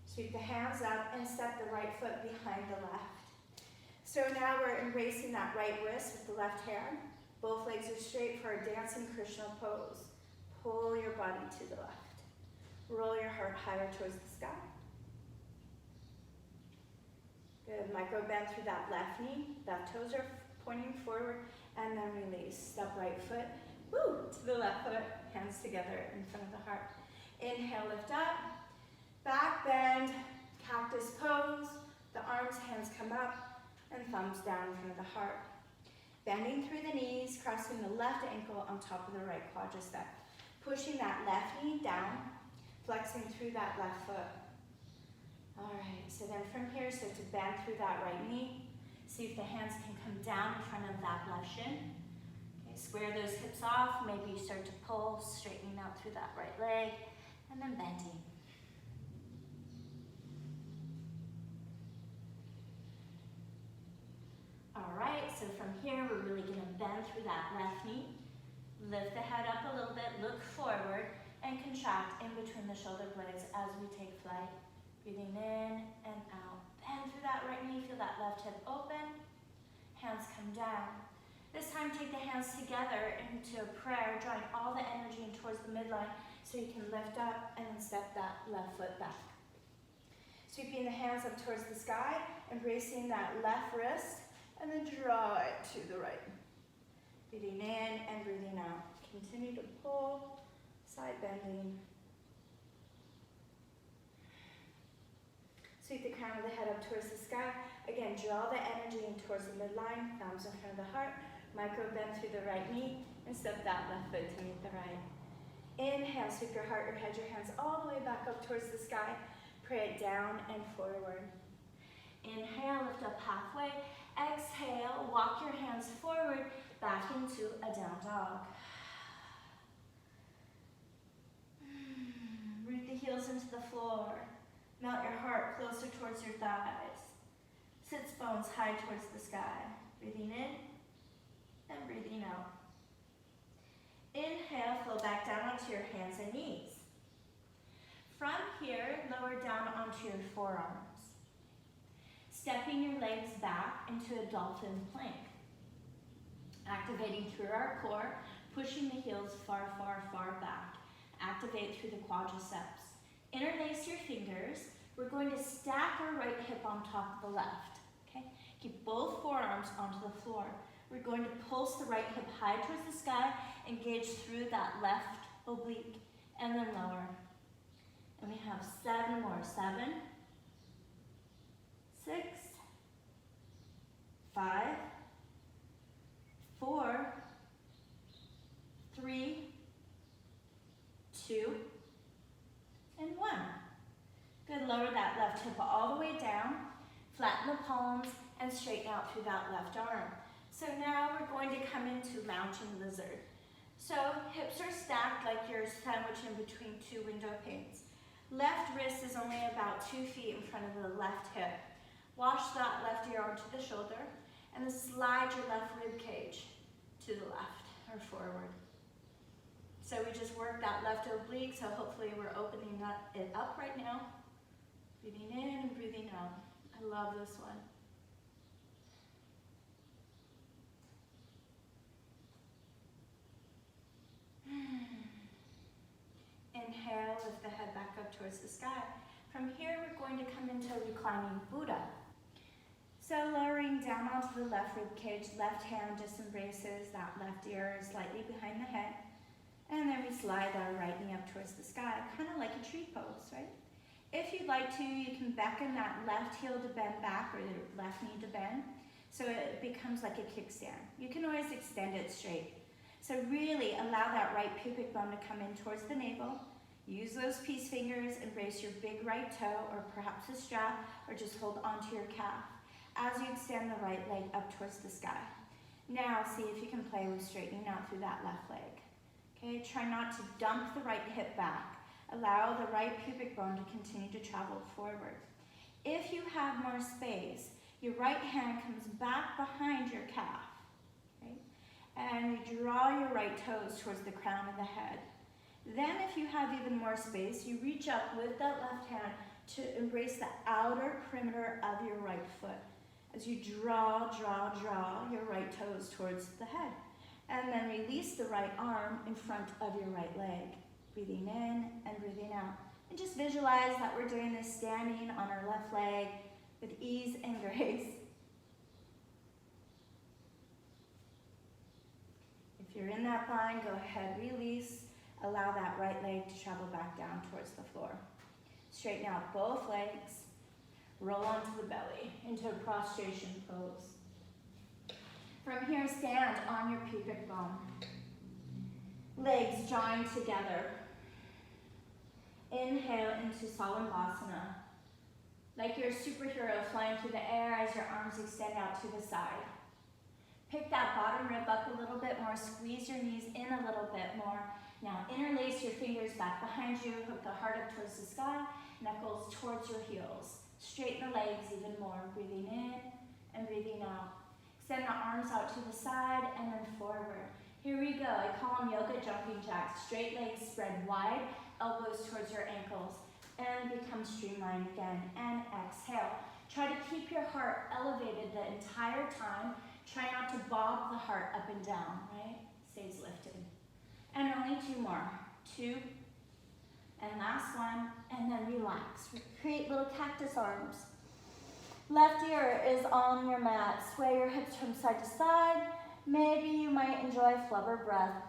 Sweep the hands up and step the right foot behind the left. So now we're embracing that right wrist with the left hand. Both legs are straight for a dancing Krishna pose. Pull your body to the left. Roll your heart higher towards the sky. Good, micro bend through that left knee. Left toes are pointing forward, and then release. Step right foot, woo, to the left foot, hands together in front of the heart. Inhale, lift up. Back bend, cactus pose. The arms, hands come up, and thumbs down in front of the heart. Bending through the knees, crossing the left ankle on top of the right quadricep. Pushing that left knee down, flexing through that left foot. All right, so then from here, start to bend through that right knee. See if the hands can come down in front of that left shin. Okay, square those hips off. Maybe you start to pull, straightening out through that right leg, and then bending. All right, so from here, we're really gonna bend through that left knee. Lift the head up a little bit, look forward, and contract in between the shoulder blades as we take flight. Breathing in and out. Bend through that right knee, feel that left hip open. Hands come down. This time, take the hands together into a prayer, drawing all the energy in towards the midline so you can lift up and then step that left foot back. Sweeping the hands up towards the sky, embracing that left wrist, and then draw it to the right. Breathing in and breathing out. Continue to pull, side bending. Sweep the crown of the head up towards the sky. Again, draw the energy in towards the midline, thumbs in front of the heart. Micro bend through the right knee and step that left foot to meet the right. Inhale, sweep your heart or head, your hands all the way back up towards the sky. Pray it down and forward. Inhale, lift up halfway. Exhale, walk your hands forward, back into a down dog. Root the heels into the floor. Melt your heart closer towards your thighs. Sits bones high towards the sky. Breathing in and breathing out. Inhale, flow back down onto your hands and knees. From here, lower down onto your forearms. Stepping your legs back into a dolphin plank. Activating through our core, pushing the heels far, far, far back. Activate through the quadriceps. Interlace your fingers. We're going to stack our right hip on top of the left. Okay? Keep both forearms onto the floor. We're going to pulse the right hip high towards the sky, engage through that left oblique, and then lower. And we have 7 more. 7, 6, 5, 4, 3, 2, and 1. Good, lower that left hip all the way down, flatten the palms, and straighten out through that left arm. So now we're going to come into lounging lizard. So hips are stacked like you're sandwiched in between 2 window panes. Left wrist is only about 2 feet in front of the left hip. Wash that left ear onto the shoulder, and then slide your left rib cage to the left or forward. So we just worked that left oblique, so hopefully we're opening it up right now. Breathing in and breathing out. I love this one. Inhale, lift the head back up towards the sky. From here, we're going to come into reclining Buddha. So lowering down onto the left rib cage, left hand just embraces that left ear slightly behind the head. And then we slide our right knee up towards the sky, kind of like a tree pose, right? If you'd like to, you can beckon that left heel to bend back or the left knee to bend, so it becomes like a kickstand. You can always extend it straight. So really allow that right pubic bone to come in towards the navel. Use those peace fingers, embrace your big right toe or perhaps a strap, or just hold onto your calf as you extend the right leg up towards the sky. Now see if you can play with straightening out through that left leg. Okay, try not to dump the right hip back. Allow the right pubic bone to continue to travel forward. If you have more space, your right hand comes back behind your calf. Okay? And you draw your right toes towards the crown of the head. Then if you have even more space, you reach up with that left hand to embrace the outer perimeter of your right foot as you draw your right toes towards the head. And then release the right arm in front of your right leg. Breathing in and breathing out. And just visualize that we're doing this standing on our left leg with ease and grace. If you're in that bind, go ahead, release. Allow that right leg to travel back down towards the floor. Straighten out both legs. Roll onto the belly into a prostration pose. From here, stand on your pubic bone. Legs joined together. Inhale into Salambhasana. Like you're a superhero flying through the air as your arms extend out to the side. Pick that bottom rib up a little bit more. Squeeze your knees in a little bit more. Now interlace your fingers back behind you. Hook the heart up towards the sky. Knuckles towards your heels. Straighten the legs even more. Breathing in and breathing out. Extend the arms out to the side and then forward. Here we go. I call them yoga jumping jacks. Straight legs spread wide, elbows towards your ankles, and become streamlined again. And exhale. Try to keep your heart elevated the entire time. Try not to bob the heart up and down, right? Stays lifted. And only 2 more. 2. And last one. And then relax. Create little cactus arms. Left ear is on your mat. Sway your hips from side to side. Maybe you might enjoy flubber breath.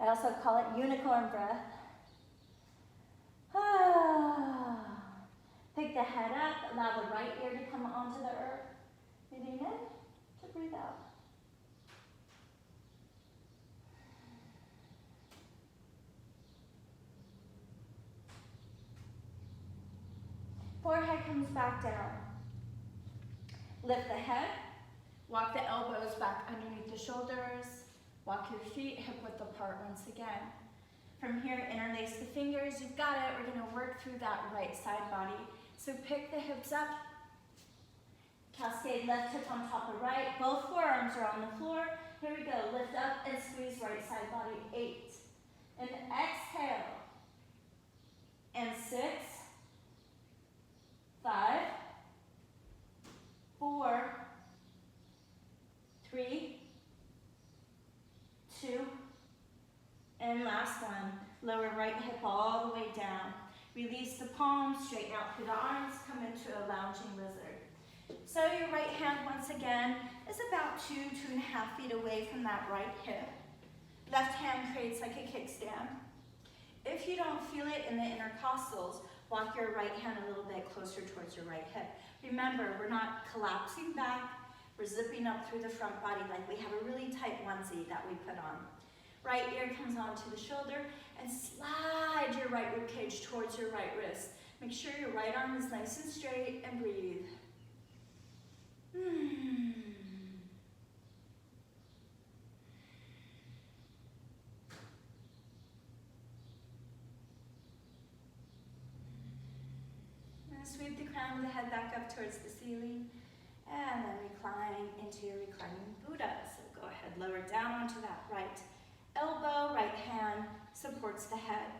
I also call it unicorn breath. Pick the head up. Allow the right ear to come onto the earth. Breathing in to breathe out. Forehead comes back down. Lift the head. Walk the elbows back underneath the shoulders. Walk your feet hip width apart once again. From here, interlace the fingers. You've got it. We're going to work through that right side body. So pick the hips up Cascade left hip on top of right. Both forearms are on the floor. Here we go. Lift up and squeeze right side body. 8. And exhale. And 6, 5, 4, 3, 2, and last one. Lower right hip all the way down. Release the palms, straighten out through the arms, come into a lounging lizard. So your right hand, once again, is about 2.5 feet away from that right hip. Left hand creates like a kickstand. If you don't feel it in the intercostals, walk your right hand a little bit closer towards your right hip. Remember, we're not collapsing back, we're zipping up through the front body like we have a really tight onesie that we put on. Right ear comes onto the shoulder and slide your right rib cage towards your right wrist. Make sure your right arm is nice and straight and breathe. Sweep the crown of the head back up towards the ceiling, and then recline into your reclining Buddha. So go ahead, lower down onto that right elbow, right hand supports the head.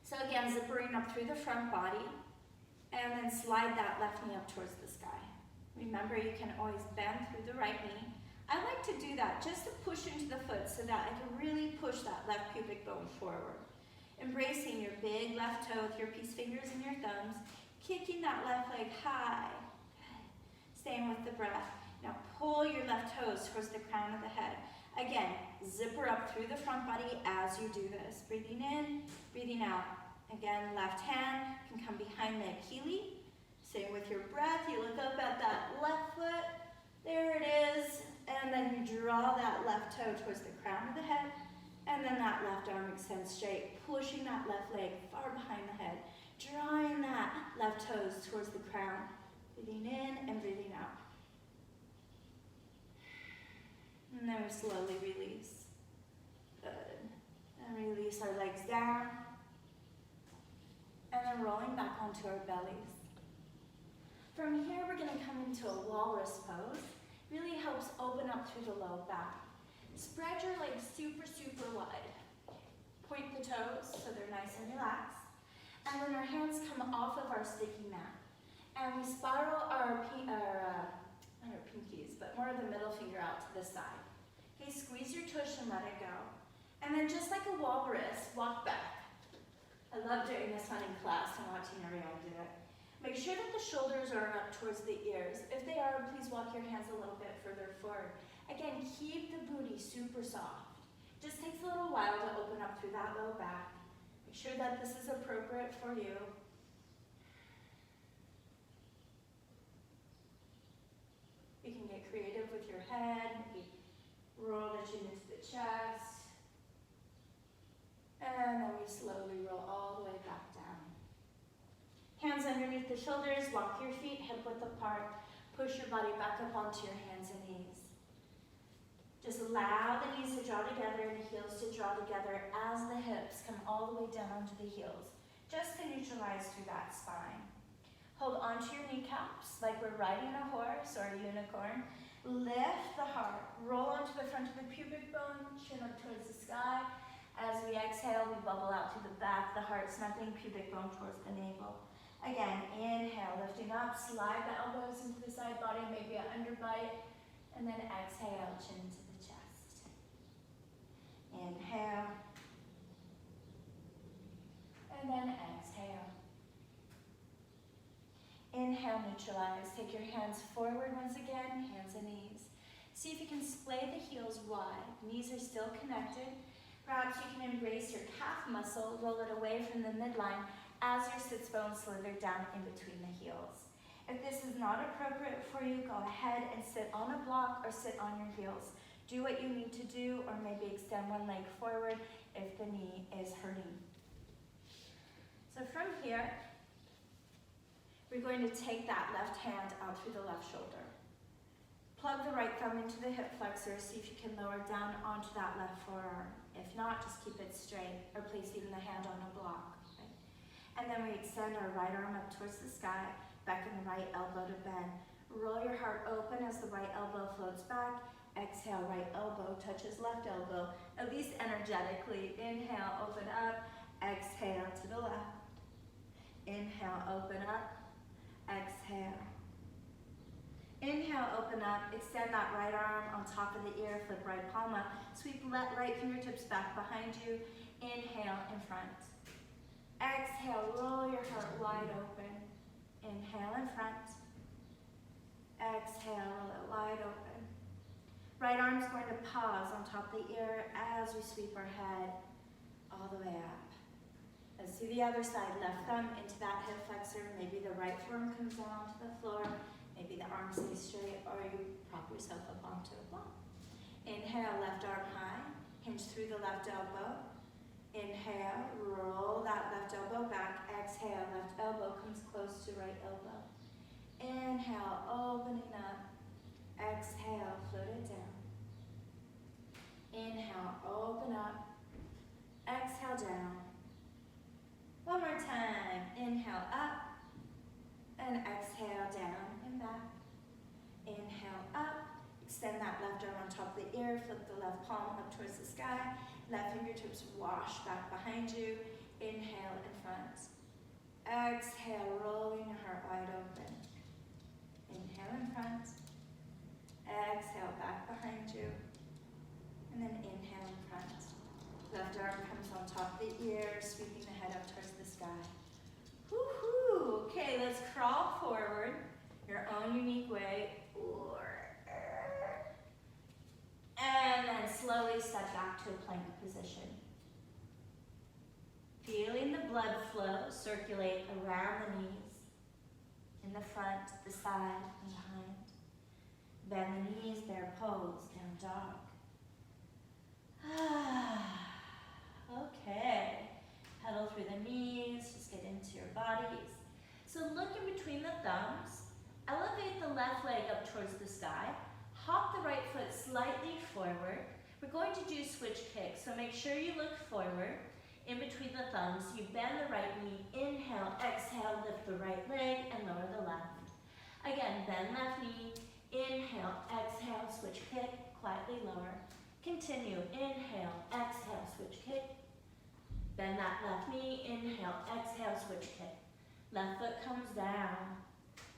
So again, zippering up through the front body, and then slide that left knee up towards the sky. Remember, you can always bend through the right knee. I like to do that just to push into the foot so that I can really push that left pubic bone forward. Embracing your big left toe with your peace fingers and your thumbs, kicking that left leg high. Staying with the breath. Now pull your left toes towards the crown of the head. Again, zipper up through the front body as you do this. Breathing in, breathing out. Again, left hand can come behind the Achilles. Stay with your breath. You look up at that left foot. There it is. And then you draw that left toe towards the crown of the head. And then that left arm extends straight, pushing that left leg far behind the head, drawing that left toes towards the crown. Breathing in and breathing out. And then we slowly release. Good. And release our legs down. And then rolling back onto our bellies. From here, we're going to come into a walrus pose. Really helps open up through the low back. Spread your legs super, super wide. Point the toes so they're nice and relaxed. And then our hands come off of our sticky mat. And we spiral our not our pinkies, but more of the middle finger out to the side. Okay, squeeze your tush and let it go. And then just like a walrus, walk back. I love doing this one in class and watching everyone do it. Make sure that the shoulders are up towards the ears. If they are, please walk your hands a little bit further forward. Again, keep the booty super soft. Just takes a little while to open up through that low back. Make sure that this is appropriate for you. You can get creative with your head, maybe roll the chin into the chest. And then we slowly roll all the way back down. Hands underneath the shoulders, walk your feet hip width apart. Push your body back up onto your hands and knees. Just allow the knees to draw together and the heels to draw together as the hips come all the way down onto the heels, just to neutralize through that spine. Hold onto your kneecaps like we're riding a horse or a unicorn. Lift the heart, roll onto the front of the pubic bone, chin up towards the sky. As we exhale, we bubble out through the back, the heart snuggling pubic bone towards the navel. Again, inhale, lifting up, slide the elbows into the side body, maybe an underbite, and then exhale, chin to the chest. Inhale, and then exhale. Inhale, neutralize. Take your hands forward once again, hands and knees. See if you can splay the heels wide. Knees are still connected. Perhaps you can embrace your calf muscle, roll it away from the midline as your sits bones slither down in between the heels. If this is not appropriate for you, go ahead and sit on a block or sit on your heels. Do what you need to do, or maybe extend one leg forward if the knee is hurting. So from here, we're going to take that left hand out through the left shoulder. Plug the right thumb into the hip flexor, see if you can lower down onto that left forearm. If not, just keep it straight, or place even the hand on a block. And then we extend our right arm up towards the sky, beckon the right elbow to bend. Roll your heart open as the right elbow floats back. Exhale, right elbow touches left elbow, at least energetically. Inhale, open up. Exhale to the left. Inhale, open up. Exhale. Inhale, open up. Extend that right arm on top of the ear. Flip right palm up. Sweep right fingertips back behind you. Inhale, in front. Exhale, roll your heart wide open. Inhale, in front. Exhale, roll it wide open. Right arm's going to pause on top of the ear as we sweep our head all the way up. Let's do the other side. Left thumb into that hip flexor. Maybe the right forearm comes down onto the floor. Maybe the arm stays straight, or you prop yourself up onto a block. Inhale, left arm high. Hinge through the left elbow. Inhale, roll that left elbow back. Exhale, left elbow comes close to right elbow. Inhale, opening up. Exhale, float it down. Inhale, open up. Exhale, down. One more time. Inhale, up. And exhale, down and back. Inhale, up. Extend that left arm on top of the ear. Flip the left palm up towards the sky. Left fingertips wash back behind you. Inhale, in front. Exhale, rolling your heart wide open. Inhale, in front. Exhale, back behind you. And then inhale, in front. Left arm comes on top of the ear, sweeping the head up towards the sky. Woohoo! Okay, let's crawl forward your own unique way. And then slowly step back to a plank position. Feeling the blood flow circulate around the knees, in the front, the side, and behind. Bend the knees, bear pose, down dog. Okay, pedal through the knees, just get into your bodies. So look in between the thumbs, elevate the left leg up towards the sky, hop the right foot slightly forward. We're going to do switch kicks, so make sure you look forward. In between the thumbs, you bend the right knee, inhale, exhale, lift the right leg and lower the left. Again, bend left knee, inhale, exhale, switch kick, quietly lower. Continue, inhale, exhale, switch kick. Bend that left knee, inhale, exhale, switch kick. Left foot comes down.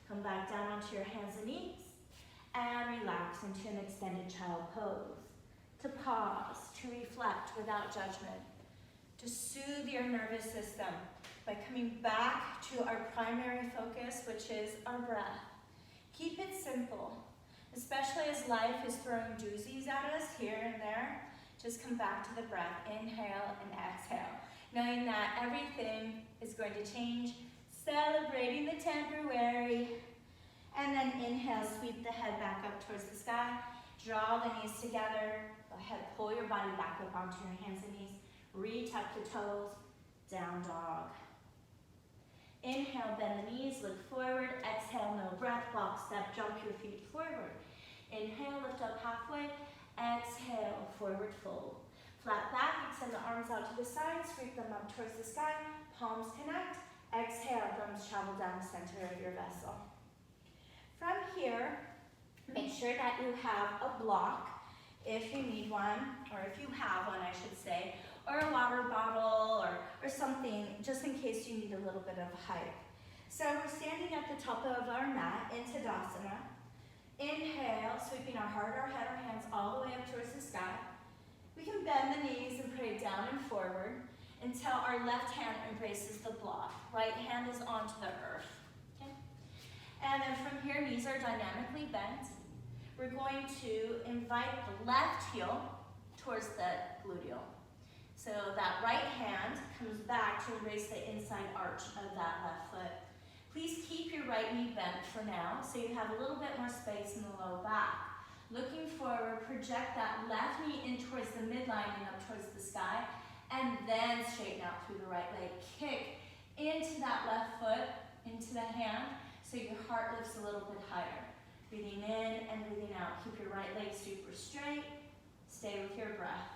Come back down onto your hands and knees and relax into an extended child pose. To pause, to reflect without judgment. To soothe your nervous system by coming back to our primary focus, which is our breath. Keep it simple, especially as life is throwing doozies at us here and there. Just come back to the breath, inhale and exhale, knowing that everything is going to change, celebrating the temporary. And then inhale, sweep the head back up towards the sky, draw the knees together, go ahead, pull your body back up onto your hands and knees, re-tuck the toes, down dog. Inhale, bend the knees, look forward. Exhale, no breath, box step, jump your feet forward. Inhale, lift up halfway. Exhale, forward fold. Flat back, extend the arms out to the side, sweep them up towards the sky, palms connect. Exhale, thumbs travel down the center of your vessel. From here, make sure that you have a block, if you need one, or if you have one, I should say, or a water bottle, or something, just in case you need a little bit of height. So we're standing at the top of our mat in Tadasana. Inhale, sweeping our heart, our head, our hands all the way up towards the sky. We can bend the knees and pray down and forward until our left hand embraces the block. Right hand is onto the earth. Okay? And then from here, knees are dynamically bent. We're going to invite the left heel towards the gluteal. So that right hand comes back to embrace the inside arch of that left foot. Please keep your right knee bent for now, so you have a little bit more space in the low back. Looking forward, project that left knee in towards the midline and up towards the sky, and then straighten out through the right leg. Kick into that left foot, into the hand, so your heart lifts a little bit higher. Breathing in and breathing out. Keep your right leg super straight. Stay with your breath.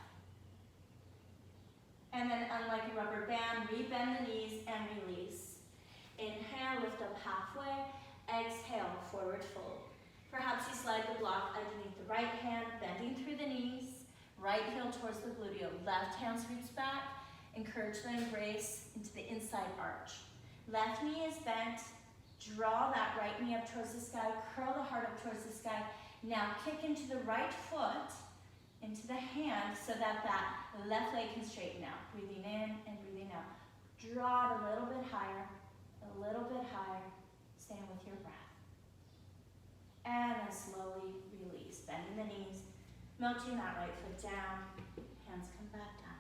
And then unlike a rubber band, re-bend the knees and release. Inhale, lift up halfway. exhale, forward fold. Perhaps you slide the block underneath the right hand, bending through the knees, right heel towards the gluteal, left hand roots back, encourage the embrace into the inside arch. Left knee is bent, draw that right knee up towards the sky, curl the heart up towards the sky. Now kick into the right foot, into the hand, so that that left leg can straighten out. Breathing in and breathing out. Draw it a little bit higher, staying with your breath. And then slowly release, bending the knees, melting that right foot down, hands come back down.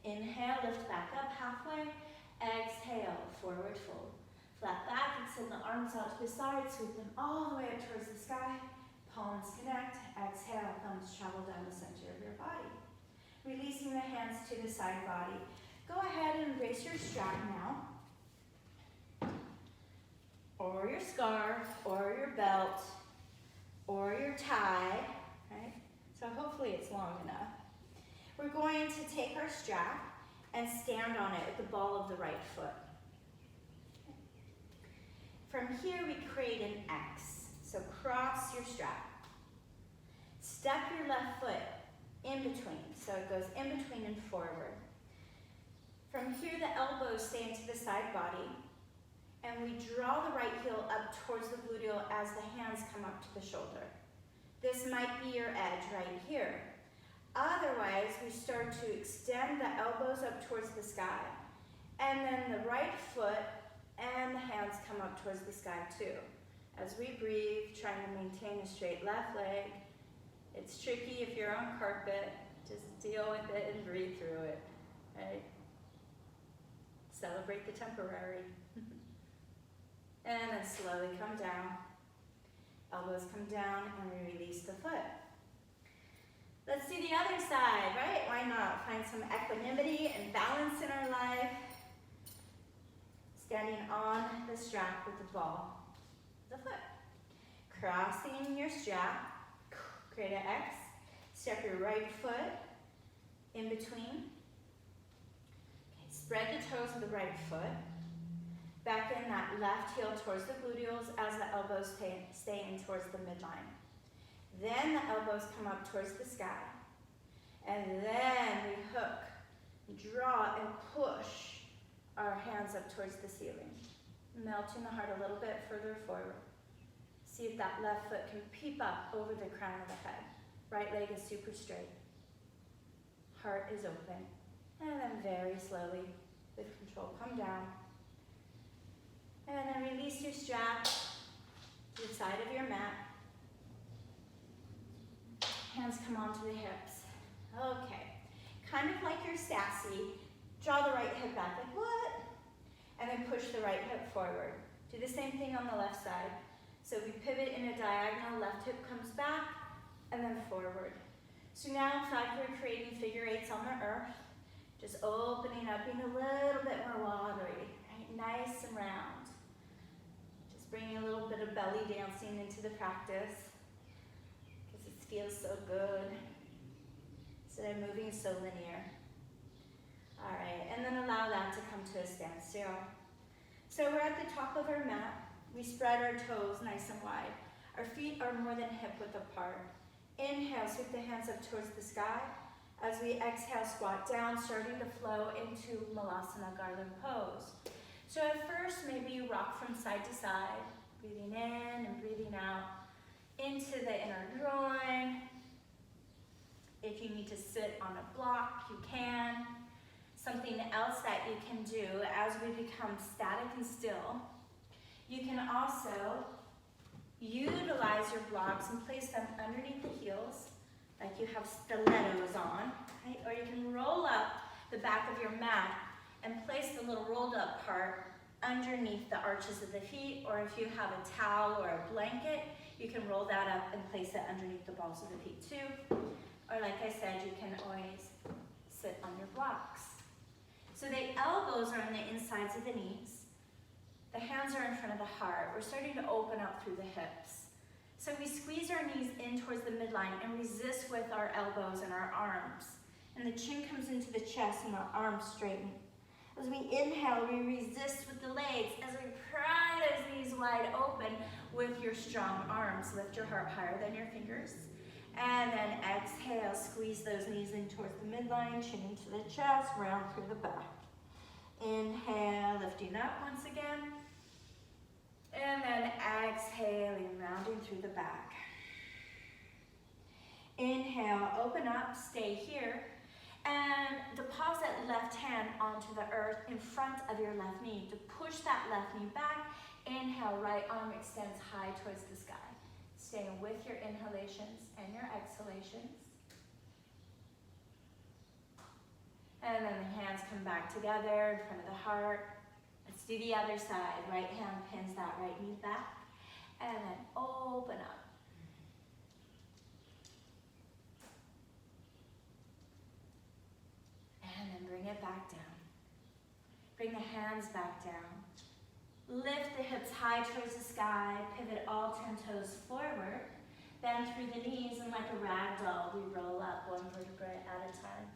Inhale, lift back up halfway, exhale, forward fold. Flat back, extend the arms out to the side, sweep them all the way up towards the sky. Palms connect, exhale, thumbs travel down the center of your body. Releasing the hands to the side body. Go ahead and embrace your strap now, or your scarf, or your belt, or your tie, right? So hopefully it's long enough. We're going to take our strap and stand on it with the ball of the right foot. From here, we create an X. So cross your strap. Step your left foot in between. So it goes in between and forward. From here, the elbows stay into the side body. And we draw the right heel up towards the gluteal as the hands come up to the shoulder. This might be your edge right here. Otherwise, we start to extend the elbows up towards the sky. And then the right foot and the hands come up towards the sky too. As we breathe, trying to maintain a straight left leg. It's tricky if you're on carpet. Just deal with it and breathe through it, right? Celebrate the temporary. And then slowly come down. Elbows come down and we release the foot. Let's do the other side, right? Why not? Find some equanimity and balance in our life. Standing on the strap with the ball of the foot. Crossing your strap, create an X. Step your right foot in between. Okay, spread the toes of the right foot. Back in that left heel towards the gluteals as the elbows stay in towards the midline. Then the elbows come up towards the sky. And then we hook, draw, and push our hands up towards the ceiling. Melting the heart a little bit further forward. See if that left foot can peep up over the crown of the head. Right leg is super straight. Heart is open. And then very slowly, with control, come down. And then release your strap to the side of your mat. Hands come onto the hips. Okay. Kind of like you're sassy. Draw the right hip back like what? And then push the right hip forward. Do the same thing on the left side. So we pivot in a diagonal, left hip comes back, and then forward. So now in fact we're creating figure eights on the earth. Just opening up, being a little bit more watery, right? Nice and round. Just bringing a little bit of belly dancing into the practice. Because it feels so good. Instead of moving so linear. All right, and then allow that to come to a standstill. So we're at the top of our mat. We spread our toes nice and wide. Our feet are more than hip width apart. Inhale, sweep the hands up towards the sky. As we exhale, squat down, starting to flow into Malasana Garland pose. So at first, maybe you rock from side to side, breathing in and breathing out into the inner groin. If you need to sit on a block, you can. Something else that you can do as we become static and still, you can also utilize your blocks and place them underneath the heels, like you have stilettos on, right? Or you can roll up the back of your mat and place the little rolled up part underneath the arches of the feet, or if you have a towel or a blanket, you can roll that up and place it underneath the balls of the feet too. Or like I said, you can always sit on your blocks. So the elbows are on the insides of the knees. The hands are in front of the heart. We're starting to open up through the hips. So we squeeze our knees in towards the midline and resist with our elbows and our arms. And the chin comes into the chest and our arms straighten. As we inhale, we resist with the legs as we pry those knees wide wide open with your strong arms. Lift your heart higher than your fingers. And then exhale, squeeze those knees in towards the midline, chin into the chest, round through the back. Inhale, lifting up once again. And then exhaling, rounding through the back. Inhale, open up, stay here. And deposit left hand onto the earth in front of your left knee to push that left knee back. Inhale, right arm extends high towards the sky. Staying with your inhalations and your exhalations. And then the hands come back together in front of the heart. Let's do the other side. Right hand pins that right knee back. And then open up. And then bring it back down. Bring the hands back down. Lift the hips high towards the sky. Pivot all 10 toes forward. Bend through the knees, and like a rag doll, we roll up one vertebrae at a time.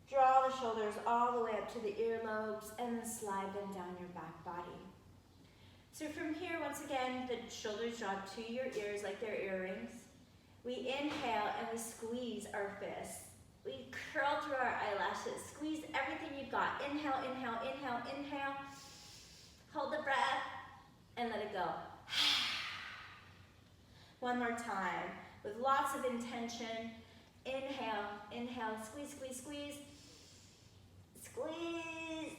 Draw the shoulders all the way up to the earlobes, and then slide them down your back body. So from here, once again, the shoulders drop to your ears like they're earrings. We inhale and we squeeze our fists. We curl through our eyelashes. Squeeze everything you've got. Inhale, inhale, inhale, inhale. Hold the breath and let it go. One more time with lots of intention. Inhale, inhale, squeeze, squeeze, squeeze. Squeeze.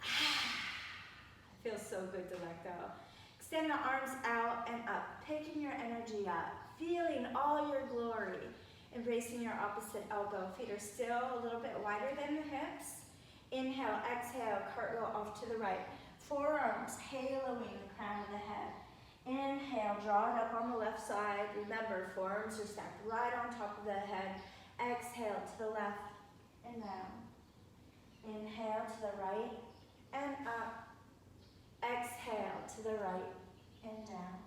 It feels so good to let go. Extend the arms out and up, picking your energy up, feeling all your glory. Embracing your opposite elbow. Feet are still a little bit wider than the hips. Inhale, exhale, cartwheel off to the right. Forearms haloing the crown of the head. Inhale, draw it up on the left side. Remember, forearms are stacked right on top of the head. Exhale to the left and down. Inhale to the right and up. Exhale to the right and down.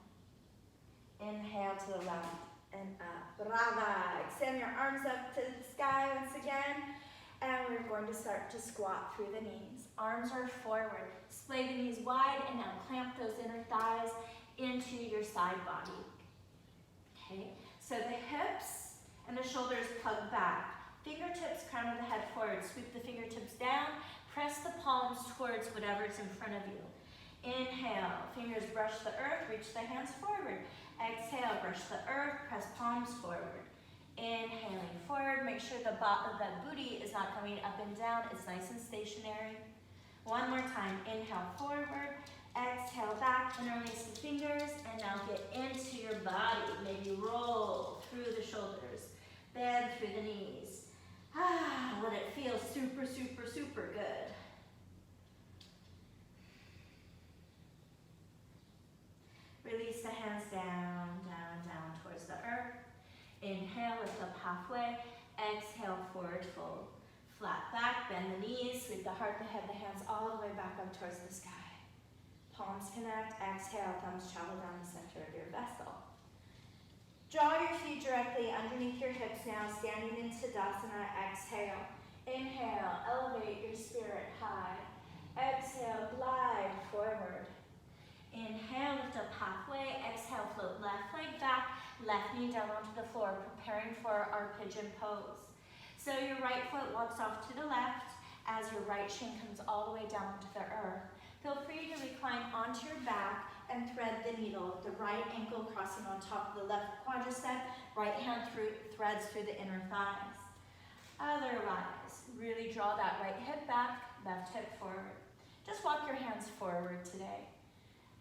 Inhale to the left and up. Brava. Extend your arms up to the sky once again. And we're going to start to squat through the knees. Arms are forward. Splay the knees wide and now clamp those inner thighs into your side body. Okay, so the hips and the shoulders plug back. Fingertips, crown of the head forward. Scoop the fingertips down. Press the palms towards whatever's in front of you. Inhale, fingers brush the earth, reach the hands forward. Exhale, brush the earth, press palms forward. Inhaling forward, make sure the booty is not coming up and down, it's nice and stationary. One more time, inhale forward, exhale back, interlace the fingers, and now get into your body. Maybe roll through the shoulders, bend through the knees. Let it feel super, super, super good. Release the hands down, down, down towards the earth. Inhale, lift up halfway. Exhale, forward fold. Flat back, bend the knees, sweep the heart, the head, the hands all the way back up towards the sky. Palms connect, exhale, thumbs travel down the center of your vessel. Draw your feet directly underneath your hips now, standing in Tadasana. Exhale. Inhale, elevate your spirit high. Exhale, glide forward. Inhale, lift up halfway. Exhale, float left leg back, left knee down onto the floor, preparing for our pigeon pose. So your right foot walks off to the left as your right shin comes all the way down to the earth. Feel free to recline onto your back and thread the needle. The right ankle crossing on top of the left quadricep, right hand threads through the inner thighs. Otherwise, really draw that right hip back, left hip forward. Just walk your hands forward today.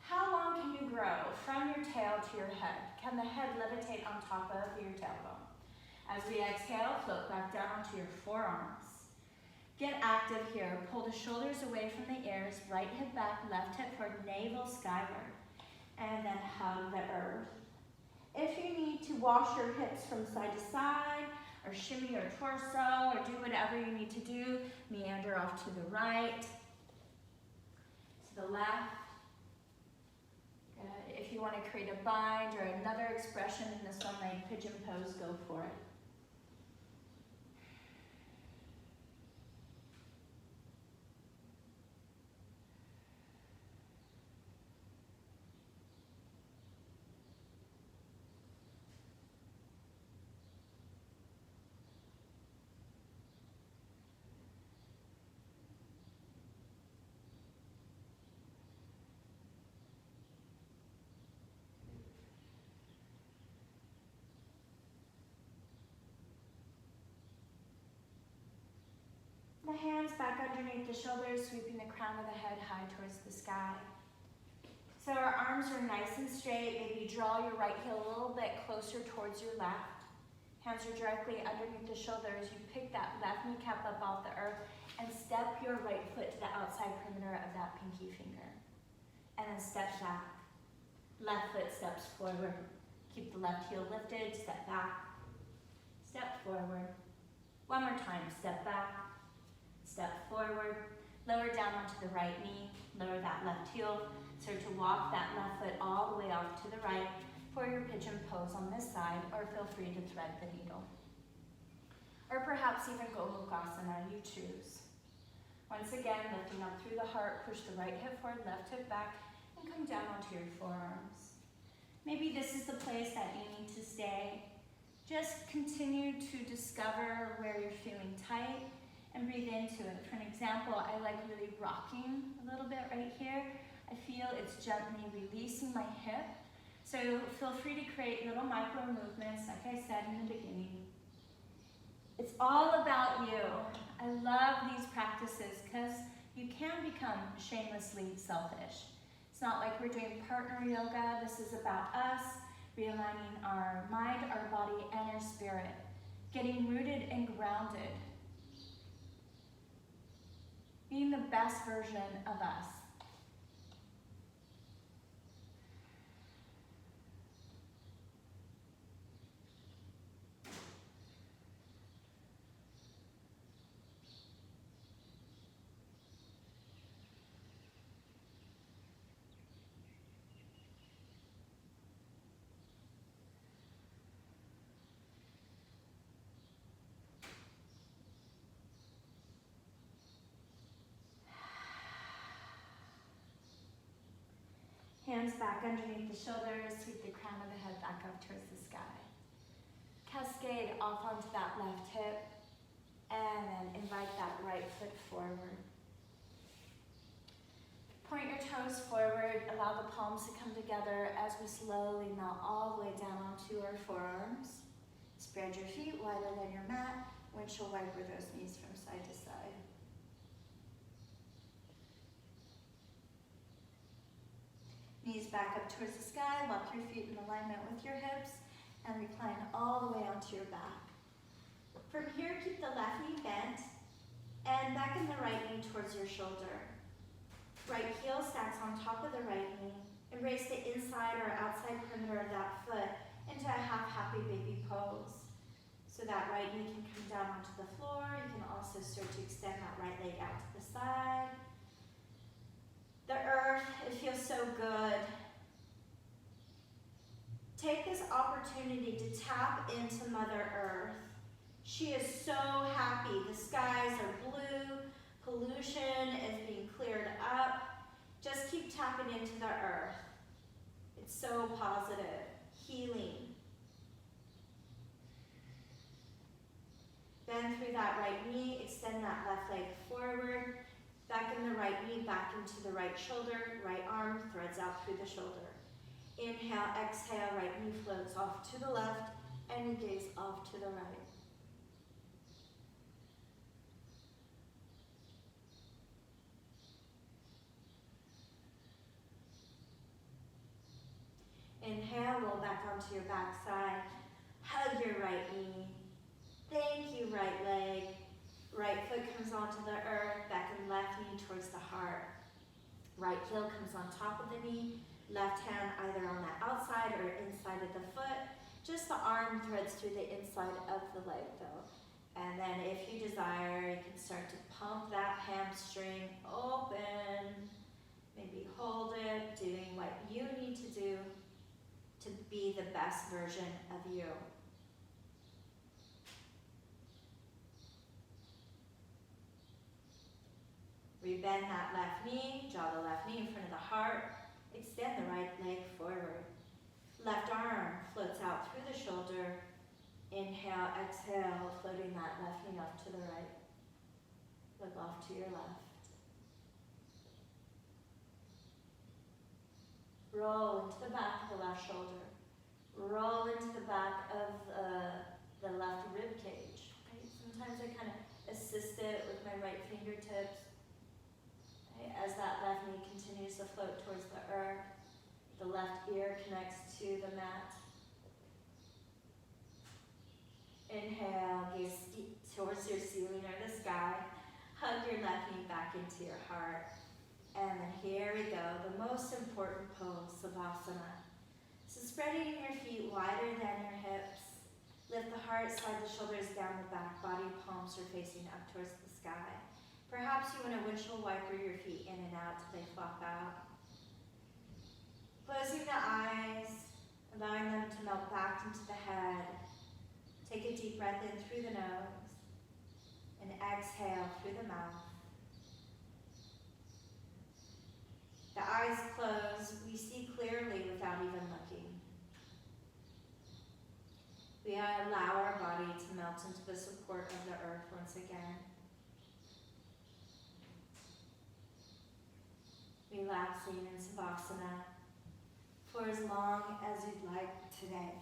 How long can you grow from your tail to your head? Can the head levitate on top of your tailbone? As we exhale, float back down onto your forearms. Get active here. Pull the shoulders away from the ears, right hip back, left hip forward, navel skyward. And then hug the earth. If you need to wash your hips from side to side, or shimmy your torso, or do whatever you need to do, meander off to the right, to the left. Good. If you want to create a bind or another expression in this one-legged pigeon pose, go for it. The hands back underneath the shoulders, sweeping the crown of the head high towards the sky. So our arms are nice and straight. Maybe draw your right heel a little bit closer towards your left. Hands are directly underneath the shoulders. You pick that left kneecap up off the earth and step your right foot to the outside perimeter of that pinky finger. And then step back. Left foot steps forward. Keep the left heel lifted, step back, step forward. One more time, step back, step forward. Lower down onto the right knee, lower that left heel. Start to walk that left foot all the way off to the right for your pigeon pose on this side, or feel free to thread the needle. Or perhaps even go Mukasana, you choose. Once again, lifting up through the heart, push the right hip forward, left hip back, and come down onto your forearms. Maybe this is the place that you need to stay. Just continue to discover where you're feeling tight and breathe into it. For an example, I like really rocking a little bit right here. I feel it's gently releasing my hip. So feel free to create little micro movements, like I said in the beginning. It's all about you. I love these practices because you can become shamelessly selfish. It's not like we're doing partner yoga. This is about us realigning our mind, our body, and our spirit, getting rooted and grounded, being the best version of us. Hands back underneath the shoulders, sweep the crown of the head back up towards the sky. Cascade off onto that left hip, and then invite that right foot forward. Point your toes forward, allow the palms to come together as we slowly melt all the way down onto our forearms. Spread your feet wider than your mat, windshield wiper those knees from side to side. Knees back up towards the sky, walk your feet in alignment with your hips, and recline all the way onto your back. From here, keep the left knee bent, and back in the right knee towards your shoulder. Right heel stacks on top of the right knee. Embrace the inside or outside perimeter of that foot into a half happy baby pose. So that right knee can come down onto the floor. You can also start to extend that right leg out to the side. The earth, it feels so good. Take this opportunity to tap into Mother Earth. She is so happy. The skies are blue. Pollution is being cleared up. Just keep tapping into the earth. It's so positive. Healing. Bend through that right knee. Extend that left leg forward. Back in the right knee, back into the right shoulder, right arm threads out through the shoulder. Inhale, exhale, right knee floats off to the left, and you gaze off to the right. Inhale, roll back onto your back side. Hug your right knee. Thank you, right leg. Right foot comes onto the earth, back and left knee towards the heart. Right heel comes on top of the knee, left hand either on the outside or inside of the foot. Just the arm threads through the inside of the leg though. And then if you desire, you can start to pump that hamstring open. Maybe hold it, doing what you need to do to be the best version of you. Rebend that left knee, draw the left knee in front of the heart, extend the right leg forward. Left arm floats out through the shoulder. Inhale, exhale, floating that left knee off to the right. Look off to your left. Roll into the back of the left shoulder. Roll into the back of the left rib cage. Right? Sometimes I kind of assist it with my right fingertips. Okay, as that left knee continues to float towards the earth, the left ear connects to the mat. Inhale, gaze towards your ceiling or the sky. Hug your left knee back into your heart. And then here we go, the most important pose, Savasana. So spreading your feet wider than your hips. Lift the heart, slide the shoulders down the back, body palms are facing up towards the sky. Perhaps you want to windshield wiper your feet in and out till they flop out. Closing the eyes, allowing them to melt back into the head. Take a deep breath in through the nose and exhale through the mouth. The eyes close, we see clearly without even looking. We allow our body to melt into the support of the earth once again. Relaxing in Savasana for as long as you'd like today.